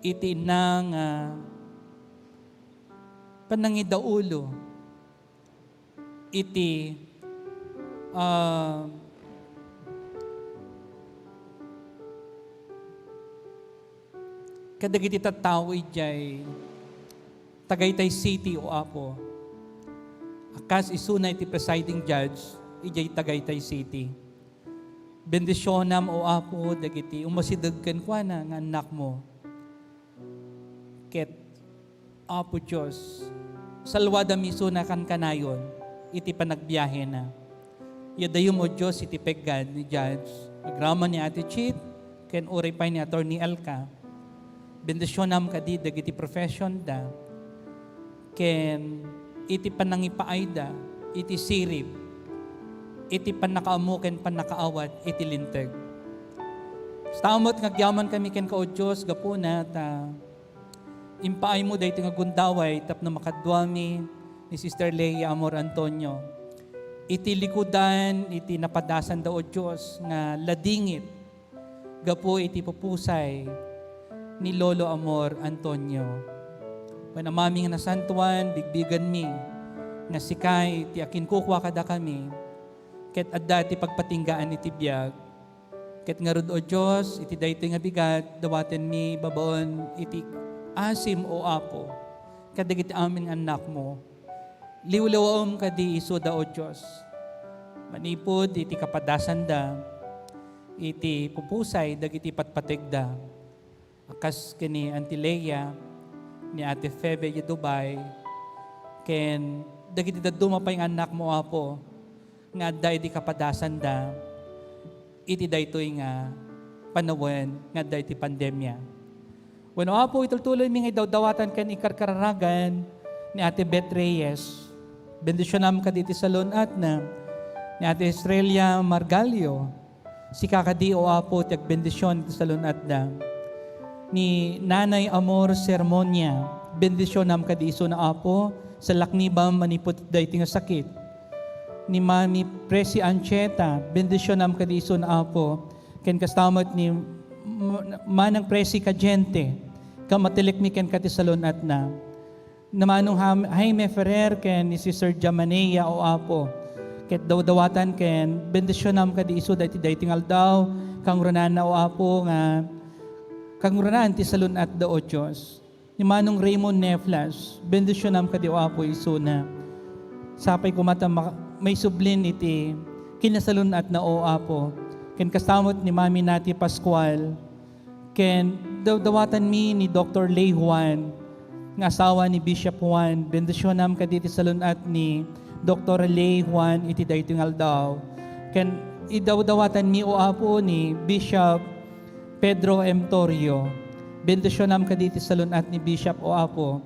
iti nang panangidaulo iti kadagiti tattao ijay Tagaytay City o Apo. Akas isuna iti presiding judge ijay Tagaytay City. Bendisyonam o Apo dagiti umasidagken kuana nga anak mo. Ket Apo Diyos salwada misuna kan kanayon iti panagbiyahe na. Yadayom o Diyos iti peggad ni judge. Agrama ni Ate Chit ken uray pa ni Attorney Elka. Bendisyonam kadi dagiti profession da ken iti panangipaayda iti sirib iti panakaamu ken panakaawat iti linteg. Stamot ngagyaman kami ken ka o Dios gapuna ta impaay mo dayto nga gundaway tapno makadwami ni Sister Leia Amor Antonio. Iti likudan iti napadasan daw o Dios nga ladingit gapo iti pupusay ni Lolo Amor Antonio. When amami nga nasantuan, bigbigan mi, nga sikay, ti akin kukwa kada kami, ket adda ti pagpatinggaan iti biyag, ket nga rod o Diyos, iti dayto nga bigat, dawaten mi babaon iti asim o Apo, kadagiti amin anak mo, liwlawom kadi iso da o Diyos, manipod iti kapadasan da, iti pupusay, dagiti patpatigda, akas kini Auntie Leia, ni Ate Febe yu Dubai, ken dagiti daduma pa yung anak mo Apo, nga adda iti kapadasan da, iti daytoy nga panawen, nga adda iti pandemya. When Apo itultuloy mi nga dawdawatan ken ikarkararagan ni Ate Beth Reyes, bendisyonam kaditi salon at na, ni Ate Estrella Margalio, si kakadi o Apo tiag bendisyon iti salon at na, ni Nanay Amor Sermonia, bendisyonam kadiso na Apo, sa laknibam manipot dayti nga sakit. Ni Mami Presi Ancheta, bendisyonam kadiso na Apo, ken kastamot ni Manang Presi Kajente, kamatilik mi ken katisalon at na. Namanong Jaime Ferrer ken ni Sister Jamanea o Apo, ket dawdawatan ken bendisyonam kadiso dayti aldaw, kang runana o Apo nga kanguranan ti salun at da o Diyos. Ni Manong Raymond Neflas, bendisyonam ka di o Apo isuna. Sapay kumata may sublin iti kinasalun at na o Apo. Ken kastamot ni Mami Nati Pascual. Ken dawdawatan mi ni Dr. Lay Juan, nga asawa ni Bishop Juan. Bendisyonam ka di ti salun at ni Dr. Lay Juan iti dayting aldaw. Ken idawdawatan mi o Apo ni Bishop Pedro M. Torrio, bendisyonam kaditi salon at ni Bishop o Apo,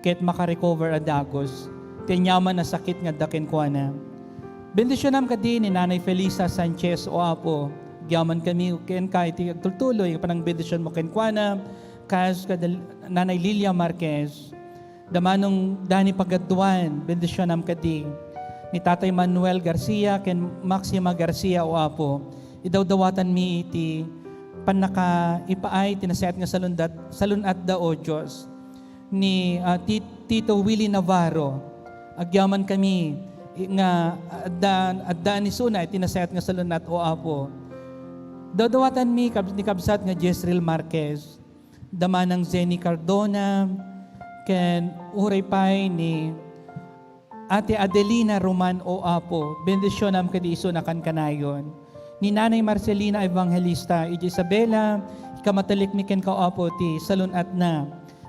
ket makarecover adagos, tinyaman na sakit nga daken ko na. Bendisyonam kadi ni Nanay Felisa Sanchez o Apo, gyaman kami ken kahit tultuloy, panang bendisyon mo ken kuana, kas Nanay Lilia Marquez, damanong Dani Pagaduan, bendisyonam kadi, ni Tatay Manuel Garcia ken Maxima Garcia o Apo, idawdawatan mi iti panaka ipaay tinasayat nga salunat da o Diyos ni Tito Willie Navarro. Agyaman kami nga adda ni Suna tinasayat nga salunat o Apo. Dawdawatan mi ni kabsat nga Jezreel Marquez, damanang Zenny Cardona, ken uray pay ni Ate Adelina Roman o Apo, bendisyonam kadi iso na kan kanayon. Ni Nanay Marcelina Evangelista, iti Isabela, ikamatalikmiken ka Apo ti salun at na,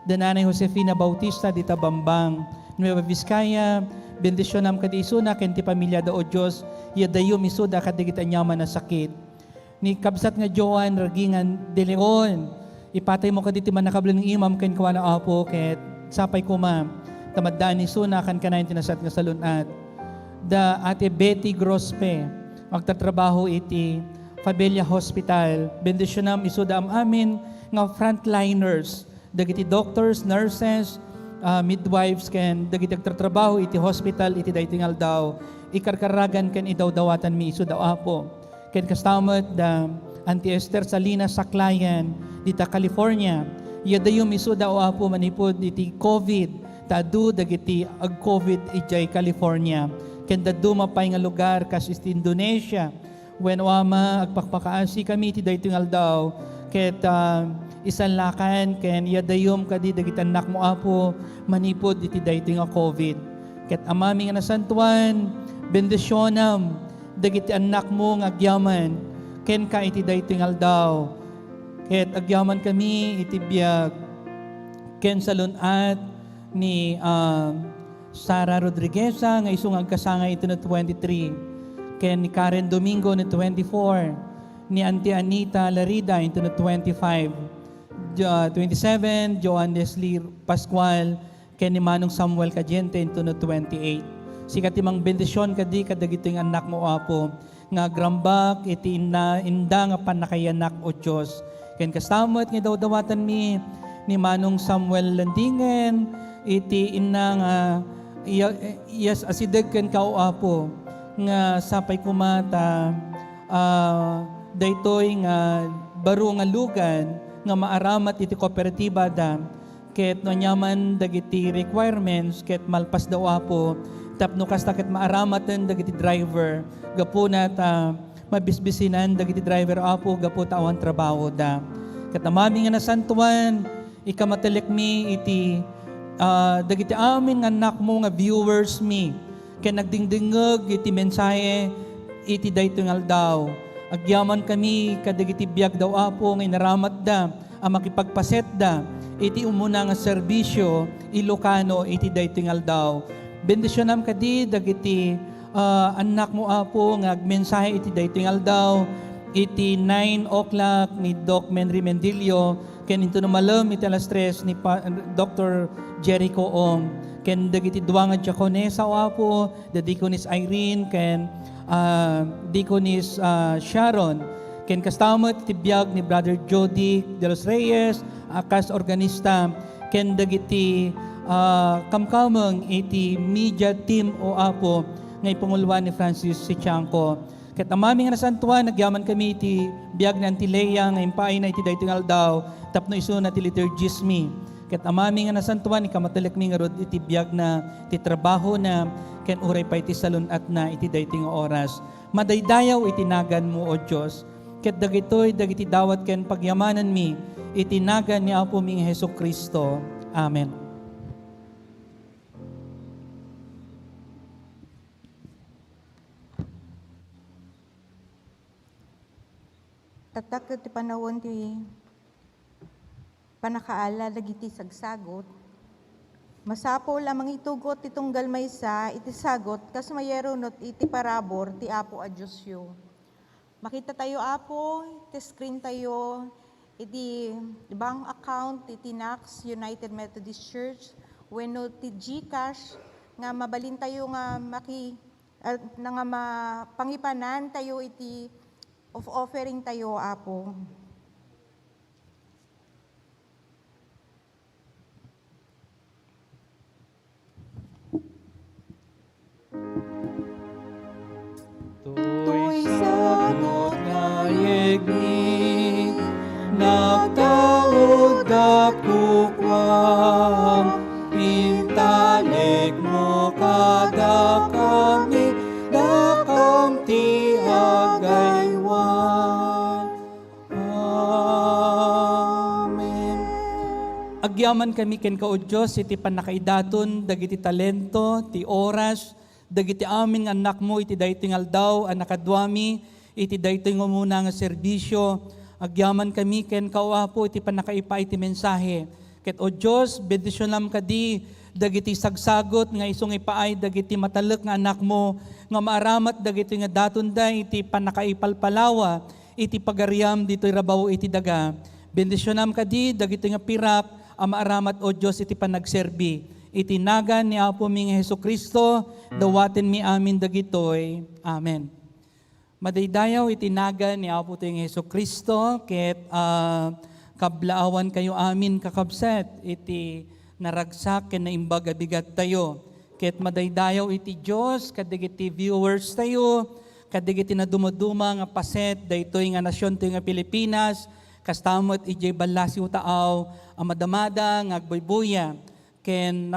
da Nanay Josefina Bautista dita Bambang, Nueva Vizcaya, bendisyon nam kadi isuna ken ti pamilya da o Dios, yadayo misuda kadigit anyaman na sakit. Ni kabsat nga Joan Ragingan de Leon, ipatay mo kaditi man nakablan ng imam ken kawana apo ket sapay ko ma tamaddaan ni suna kan kanayon tinasat nga salunat. Da Ate Betty Grospe, magtatrabaho iti Fabella Hospital, bendisyon nam isuda am amin nga frontliners, dagiti doctors, nurses, midwives ken dagiti agtatrabaho iti hospital iti daytingal daw ikarkaragan ken idawdawatan mi isu daw apo ken kastamot da Auntie Esther Salinas Saklayan dita California yadayom isu daw apo manipod iti COVID tadu dagiti ag COVID ijay California ken daddu mapay nga lugar kas iti Indonesia when wama agpakpakaasi kami iti daytingal daw ket isan lakan ken yadayom kadi dagiti anak mo apo manipod iti daytoy nga COVID. Ket amami nga nasantuan bendisyonam dagiti anak mo nga agyaman ken ka iti daytoy nga aldaw. Ket agyaman kami iti biag ken salunat ni Sara Rodrigueza nga isung agkasangay ito na 23 ken ni Karen Domingo na 24 ni Auntie Anita Larida ito na 25 27, Joan Leslie Pascual, ken ni Manong Samuel Cadiente, ito no 28. Sikat imang bendisyon kadi kadagito yung anak mo apo, nga grambak iti inda nga panakayanak o Diyos. Ken kastamot nga dawdawatan mi ni Manong Samuel Landingen, iti ina nga yes asideg ken kao apo, nga sapay kumata daytoy nga baro nga lugan, nga maaramat iti kooperatiba da ket no nyaman dagiti requirements ket malpas daw apo tapno kasta ket maaramaten dagiti driver gapo na ta mabisbisinan dagiti driver apo gapo ta awan trabaho da ket amami nga nasantuan ikamatelek mi iti dagiti amin nga anak mo nga viewers mi ken nagdingdingeg iti mensahe iti daytoy nga aldaw. Agyaman kami kadagiti biag daw apo nga inaramat da ang makipagpaset da iti umuna nga serbisyo Ilocano iti daytoy nga aldaw. Bendisyon nam kadi dagiti anak mo apo nga agmensahe iti daytoy nga aldaw iti 9 o'clock ni Doc Menry Mendilio ken into numalem iti alas 3 ni Dr. Jericho Ong ken dagiti duwa nga diakonesa o apo the Deaconess Irene ken Deaconess Sharon ken kastamot iti biag ni Brother Jody de los Reyes akas organista ken dagiti kamkameng iti media team o apo nga ipanguluan ni Francis Sichanco ket amami nga nasantuan nagyaman kami iti biag ni Antileia nga impaay na iti daytoy nga aldaw tapno isu na ti liturgismi ket amami nga nasantuan ikamatelek mi nga rod iti biag na ti trabaho na ken uray pa iti salunat na iti daytoy nga oras. Madaydayaw itinagan mo o Diyos. Ket dagitoy dagiti dawat ken pagyamanan mi itinagan ni Apo ming Hesukristo. Amen. Tatak ti panawon ti panakaala dagiti sagsagot. Masapo lamang itugot itong galmaysa iti sagot kas mayero not iti parabor ti Apo a Diyosyo. Makita tayo Apo, iti screen tayo iti bank account iti Nax United Methodist Church wenno ti GCash nga mabalin tayo nga nga mapangipanan tayo iti of offering tayo Apo. Tuy sagot nga yegni nagtaod ako kwam pintanek mo kada kami dakam ti agaywan. Amen. Agyaman kami ken kao Dios iti panakaidaton dagiti talento ti oras dagiti amin nga anak mo iti daytoy nga aldaw ang nakadwami iti daytoy nga muna nga serbisyo agyaman kami ken kao Apo iti panakaipa iti mensahe Ket o Dios, bendisyonan kadi dagiti sagsagot nga isong ipaay dagiti matalek nga anak mo nga maaramat dagiti nga datonda iti panakaipalpalawa iti pagariam ditoy rabaw iti daga. Bendisyonan kadi dagiti nga pirak ang maaramat o Dios iti panagserbi. Iti nagan ni Apo mi nga Hesukristo dawaten mi amin dagitoy. Amen. Madaydayaw iti nagan ni Apo ting Hesukristo ket kablaawan kayo amin kakabsat iti naragsak ken naimbag a bigat tayo. Ket madaydayaw iti Dios kadagiti viewers tayo kadagiti na dumaduma nga paset daytoy nga nasyon tayo nga Pilipinas kastamot ijay balasi taaw a madamada nga agbuybuya ken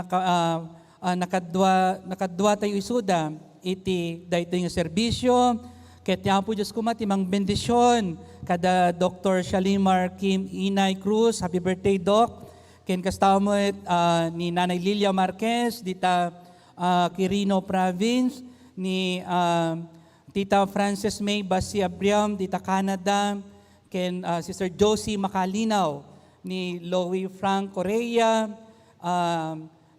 nakadwa tayo isuda iti daytoy nga serbisyo ket Apo Dios kumati mang bendisyon kada Dr. Shalimar Kim Inay Cruz, happy birthday Doc. Ken kastamot ni Nanay Lilia Marquez dita Quirino Province, ni Tita Frances May Basi Abriam dita Canada, ken Sister Josie Makalinaw, ni Louie Frank Correa,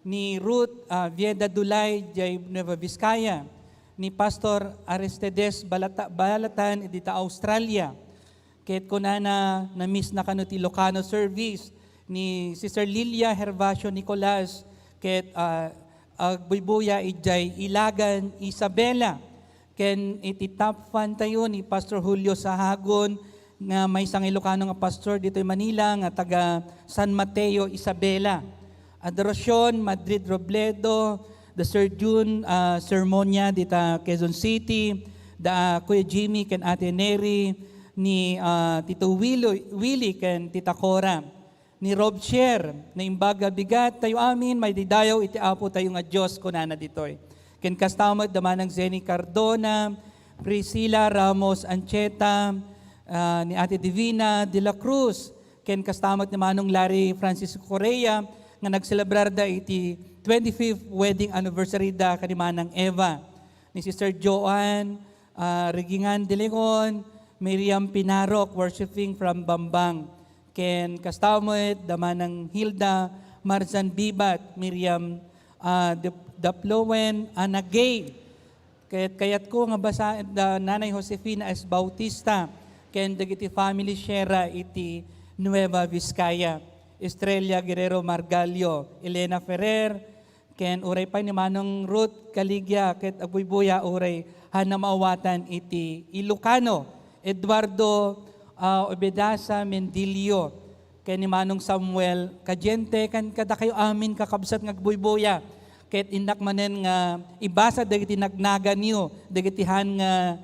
ni Ruth Vieda Dulay jay Nueva Vizcaya, ni Pastor Aristides Balatan dita Australia. Ket kunana na miss na kano ti Ilocano service ni Sister Lilia Hervasio Nicolas ket agbuybuya ijay Ilagan Isabela. Ken iti top fan tayo ni Pastor Julio Sahagon nga may isang Ilocano nga pastor dito in Manila nga taga San Mateo Isabela. Adorasyon Madrid Robledo, the Sir June Sermonia dita Quezon City, da Kuya Jimmy ken Ate Neri, ni Tito Willie ken Tita Cora, ni Rob Sher na imbaga bigat tayo amin may didayaw iti Apo tayo nga Dios kunana ditoy. Ken kastamot daman ng Zenny Cardona, Priscilla Ramos Ancheta, ni Ate Divina de la Cruz, ken kastamot ni Manong Larry Francisco Correa nga nagselebrar da iti 25th wedding anniversary da kanimanang Eva, ni Sister Joanne Regingan de Leon, Miriam Pinarok worshiping from Bambang, ken kastamot daman ng Hilda Marzan Bibat, Miriam Daplowen Anagay, kayat ko nga basa da Nanay Josefina S. Bautista, ken dagiti family share iti Nueva Vizcaya, Estrella Guerrero Margalio, Elena Ferrer, ken uray pa ni Manong Ruth Caligya, ket agbuybuya uray hana maawatan iti Ilocano, Eduardo Obedasa Mendilio, ken ni Manong Samuel Kajente, kan kada kayo amin kakabsat ngagbuybuya, ket indak manen nga ibasa dagiti nagnagan niyo, dagiti han nga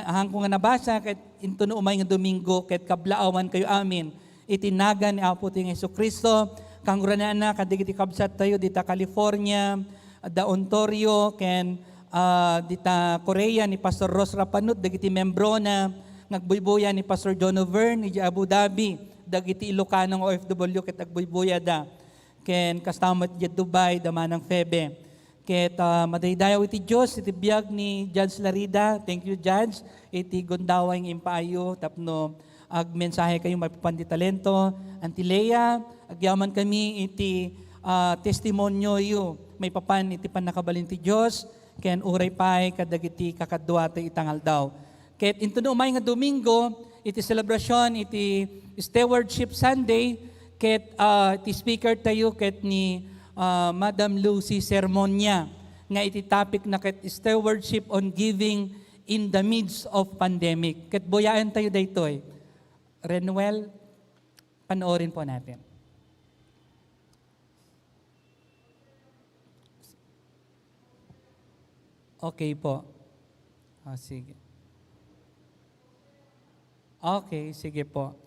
hangko nga nabasa, ket intuno umay nga Domingo, ket kablaawan kayo amin itinagan ni Apo ting Hesukristo, kang na kadigiti kabsat tayo dita California, da Ontario, ken dita Korea ni Pastor Ros Rapanut, dagiti membro na nagbuybuya ni Pastor John Overn, ni Abu Dhabi, dagiti Ilocanong OFW ket agbuybuya da, ken kastamot di Dubai, damanang Febe. Ket madaydayaw iti Dios iti biag ni Judge Larida, thank you Judge, iti gondaway ng impaayo tapno agmensahe kayo mapipandi talento. Antilea, agyaman kami iti testimonyo yu, may papan iti panakabalin ti Diyos, ken uray pay kadagiti kakadwa ti itangal daw. Ket intuno umay nga Domingo, iti celebration iti Stewardship Sunday, ket iti speaker tayo ket ni Madam Lucy Sermonia, nga iti topic na ket Stewardship on Giving in the Midst of Pandemic. Ket boyaan tayo daytoy. Renuel, panoorin po natin. Okay po. Sige. Okay, sige po.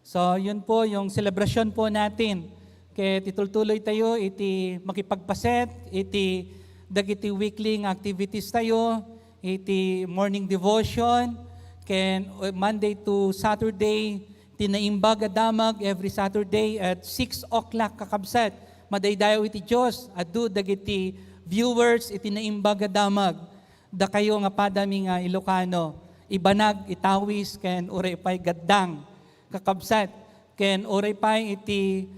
So, yun po yung celebration po natin. Kaya titultuloy tayo, iti makipagpaset, iti dagiti weekly activities tayo, iti morning devotion, ken Monday to Saturday, tinaimbag damag every Saturday at 6 o'clock kakabsat. Madaydayaw iti Diyos, adu dagiti viewers, iti naimbag damag. Da kayo nga padami nga Ilocano, ibanag, itawis, ken uray pay gaddang kakabsat. Ken uray pay iti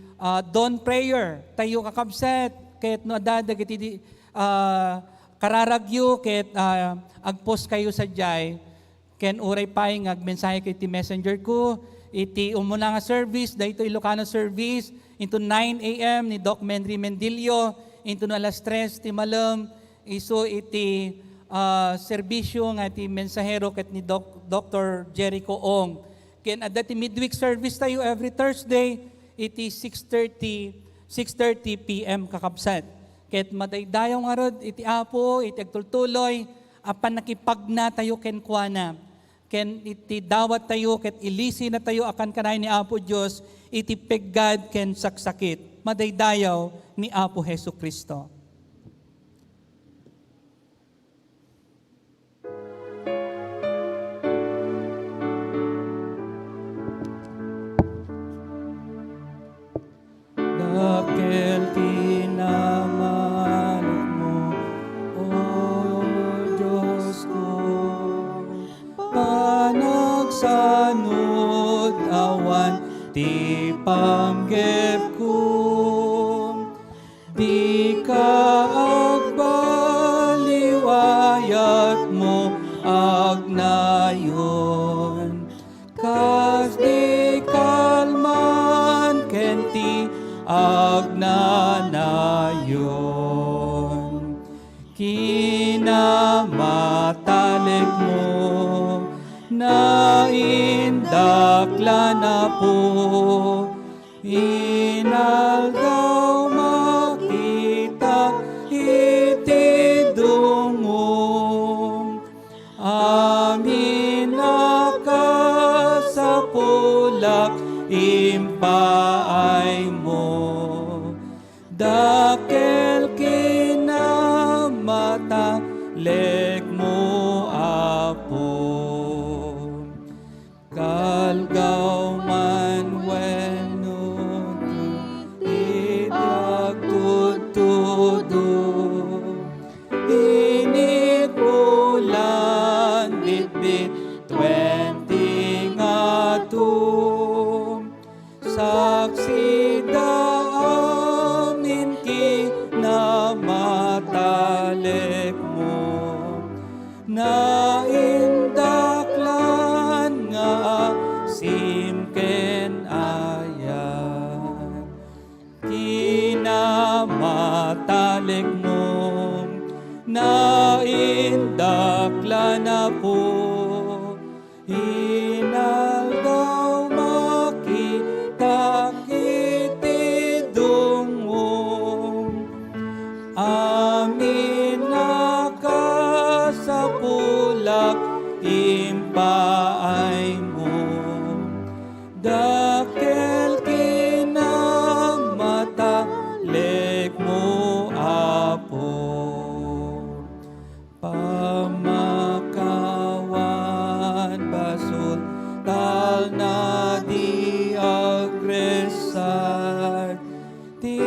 dawn prayer, tayo kakabset, kahit no adadag iti kararagyo, kahit agpost kayo sa jay, ken uray pay agmensahe kay iti messenger ko, iti umuna nga service, dahito Ilocano service, into 9 a.m. ni Doc Menry Mendilio, into no alas 3 ti malam, iso iti serbisyo nga iti mensahero ket ni Dr. Jericho Ong. Ken adda ti midweek service tayo every Thursday, iti 6:30 p.m. kakabsat. Ket madaydayaw nga rod iti apo, iti agtultuloy, apan nakipagna tayo ken kuana. Ken iti dawat tayo ket ilisi na tayo akan kanay ni Apo Dios, iti peggad ken saksakit. Madaydayaw ni Apo Hesu Kristo. Dakil kinamalit mo, O Diyos ko, panagsanod awan ti panggep ko, di ka agbaliwayat mo agnayon, kas di kalman kenti agnanayon. Kinamatalig mo na indakla na po, inaldaw makita iti dungong, amin nakasapulak impaay mo, dakel kinamata lek mo apo, kalgaw man wenno itiag tutudo, init bulan bitbit 20 nga to, saksi amin kinamataleg mo, na indaklan nga simken ayan. Kinamataleg mo, na indaklan na po, inaldaw makita kiti dungong, amin nakasapulak impaay mo, dakel kinamata lek mo apo, pamakawan basul tal na di agresad, ti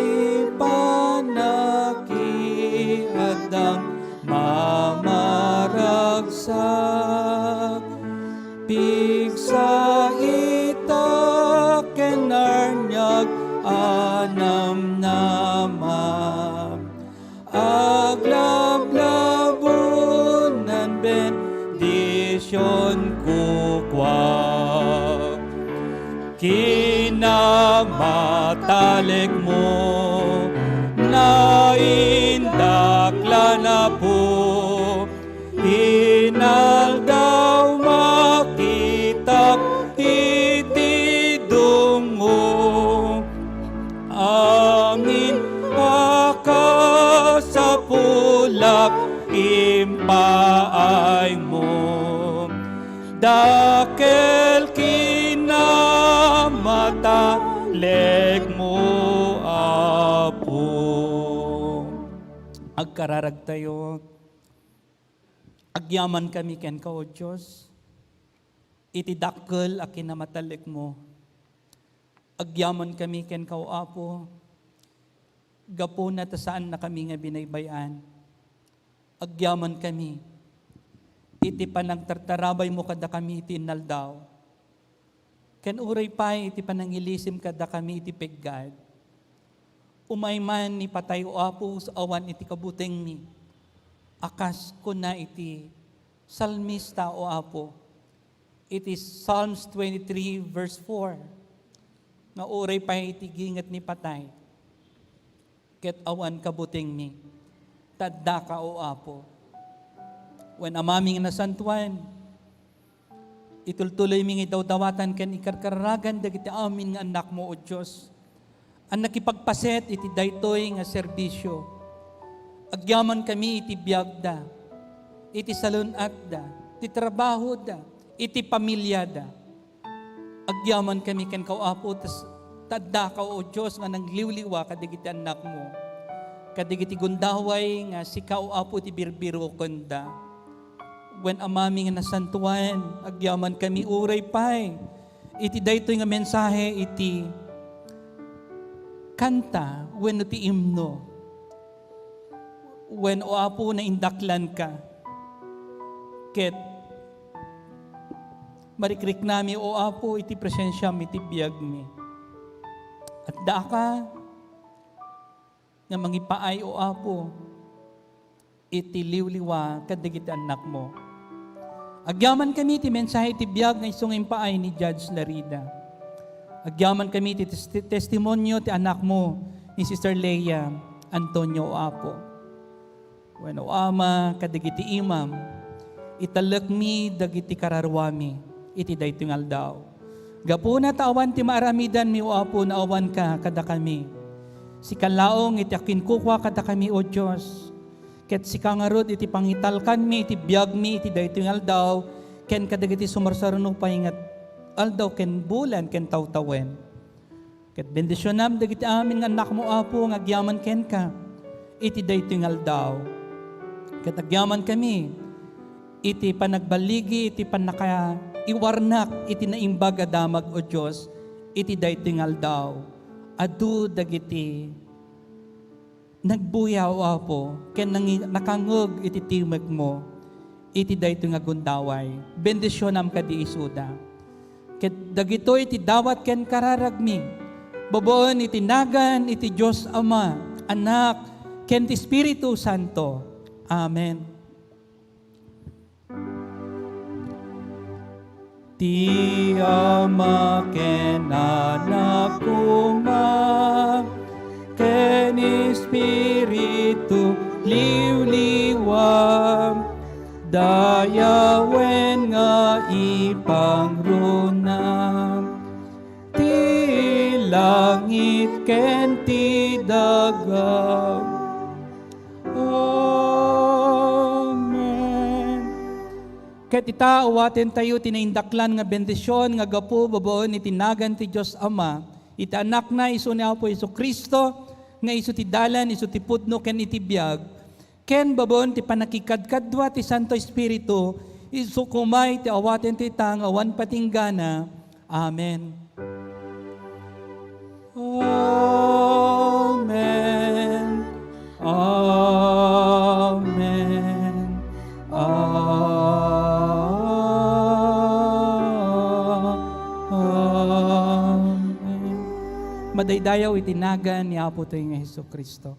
panakiadang mamaragsak, pigsa ita kenarnyag anam namam, aglablabunan bendisyon kukwak, kinamataleg mo, na indakla na po, inaldaw makita iti dungo, amin akasapulak impaay mo, dakel kinamata leg mo apo. Agkararag tayo, agyaman kami ken ka o Diyos, iti dakkel a kinamataleg mo, agyaman kami ken ka o apo, gapo na ta saan na kami nga binaybayan, agyaman kami, iti panagtartarabay mo kada kami iti inaldaw, ken uray pa iti panangilisim kada kami iti peggad, Umayman ni patay o apo sa awan iti kabuteng mi. Akas ko na iti salmista o apo. It is Psalms 23 verse 4. Nga uray pa iti gingat ni patay. Ket awan kabuteng mi. Tadda ka o apo. When amaming nasantuan, itultuloy ming idawdawatan ken ikarkaragan dagiti amin nga anak mo o Diyos. Ang nakipagpaset iti daytoy nga serbisyo. Agyaman kami iti biyagda, iti salunat da, iti trabaho da, iti pamilya da. Agyaman kami ken kauapo, tas tadda ka o Diyos nga nangliwliwa kadigiti anak mo. Kadigiti gundaway nga si kauapo iti birbiro konda. When amami nga nasantuan, agyaman kami uray pay. Iti daytoy nga mensahe iti kanta wenno ti imno. When o apo na indaklan ka, ket marikrik nami o apo iti presensya mi iti biyag mi. At daka nga mangipaay o apo iti liwliwa kadagiti anak mo. Agyaman kami iti mensahe iti biyag nga isong impaay ni Judge Larida. Agyaman kami iti testimonyo ti anak mo ni Sister Leia Antonio o apo. When o ama kadagiti imam, italek mi dagiti kararwami, iti daytoy aldaw. Gapuna tawan ti maaramidan mi o apo na awan ka kada kami. Si kalaong iti akinkukwa kada kami o Diyos. Ket si kangarod iti pangitalkan mi, iti biyag mi, iti daytoy aldaw, ken kadagiti sumarsaruno paingat aldaw ken bulan ken tawtawen. Ket bendisyonam dagiti amin nga anak mo apo nga agyaman ken ka, iti daytoy aldaw. Ket agyaman kami, iti panagbaligi, iti panakaiwarnak, iti naimbag adamag o Diyos, iti daytoy aldaw. Adu dagiti nagbuyaw apo, ken nakangog iti timag mo, iti daytoy nga gundaway. Bendisyonam kadi isuda. Ket dagito iti dawat ken kararagmi, baboon iti nagan iti Diyos Ama, Anak, ken ti Espiritu Santo. Amen. Ti Ama ken Anak kuma, ken Espiritu liwliwam, dayawen nga ipangrunam, ti langit ken ti dagam. Amen. Ket ita awaten tayo tinaindaklan nga bendisyon nga gapu babaon iti nagan ti Dios Ama, iti anak na isu ni Apo Jesucristo, nga isu ti dalan, isu ti pudno ken iti biag, ken babaon ti panakikadkadwa ti Santo Espiritu, isu kumay ti awaten ti tang awan patinggana. Amen. Amen. Amen. Amen. Madaydayaw itinagan ni Apo tayo nga Jesucristo.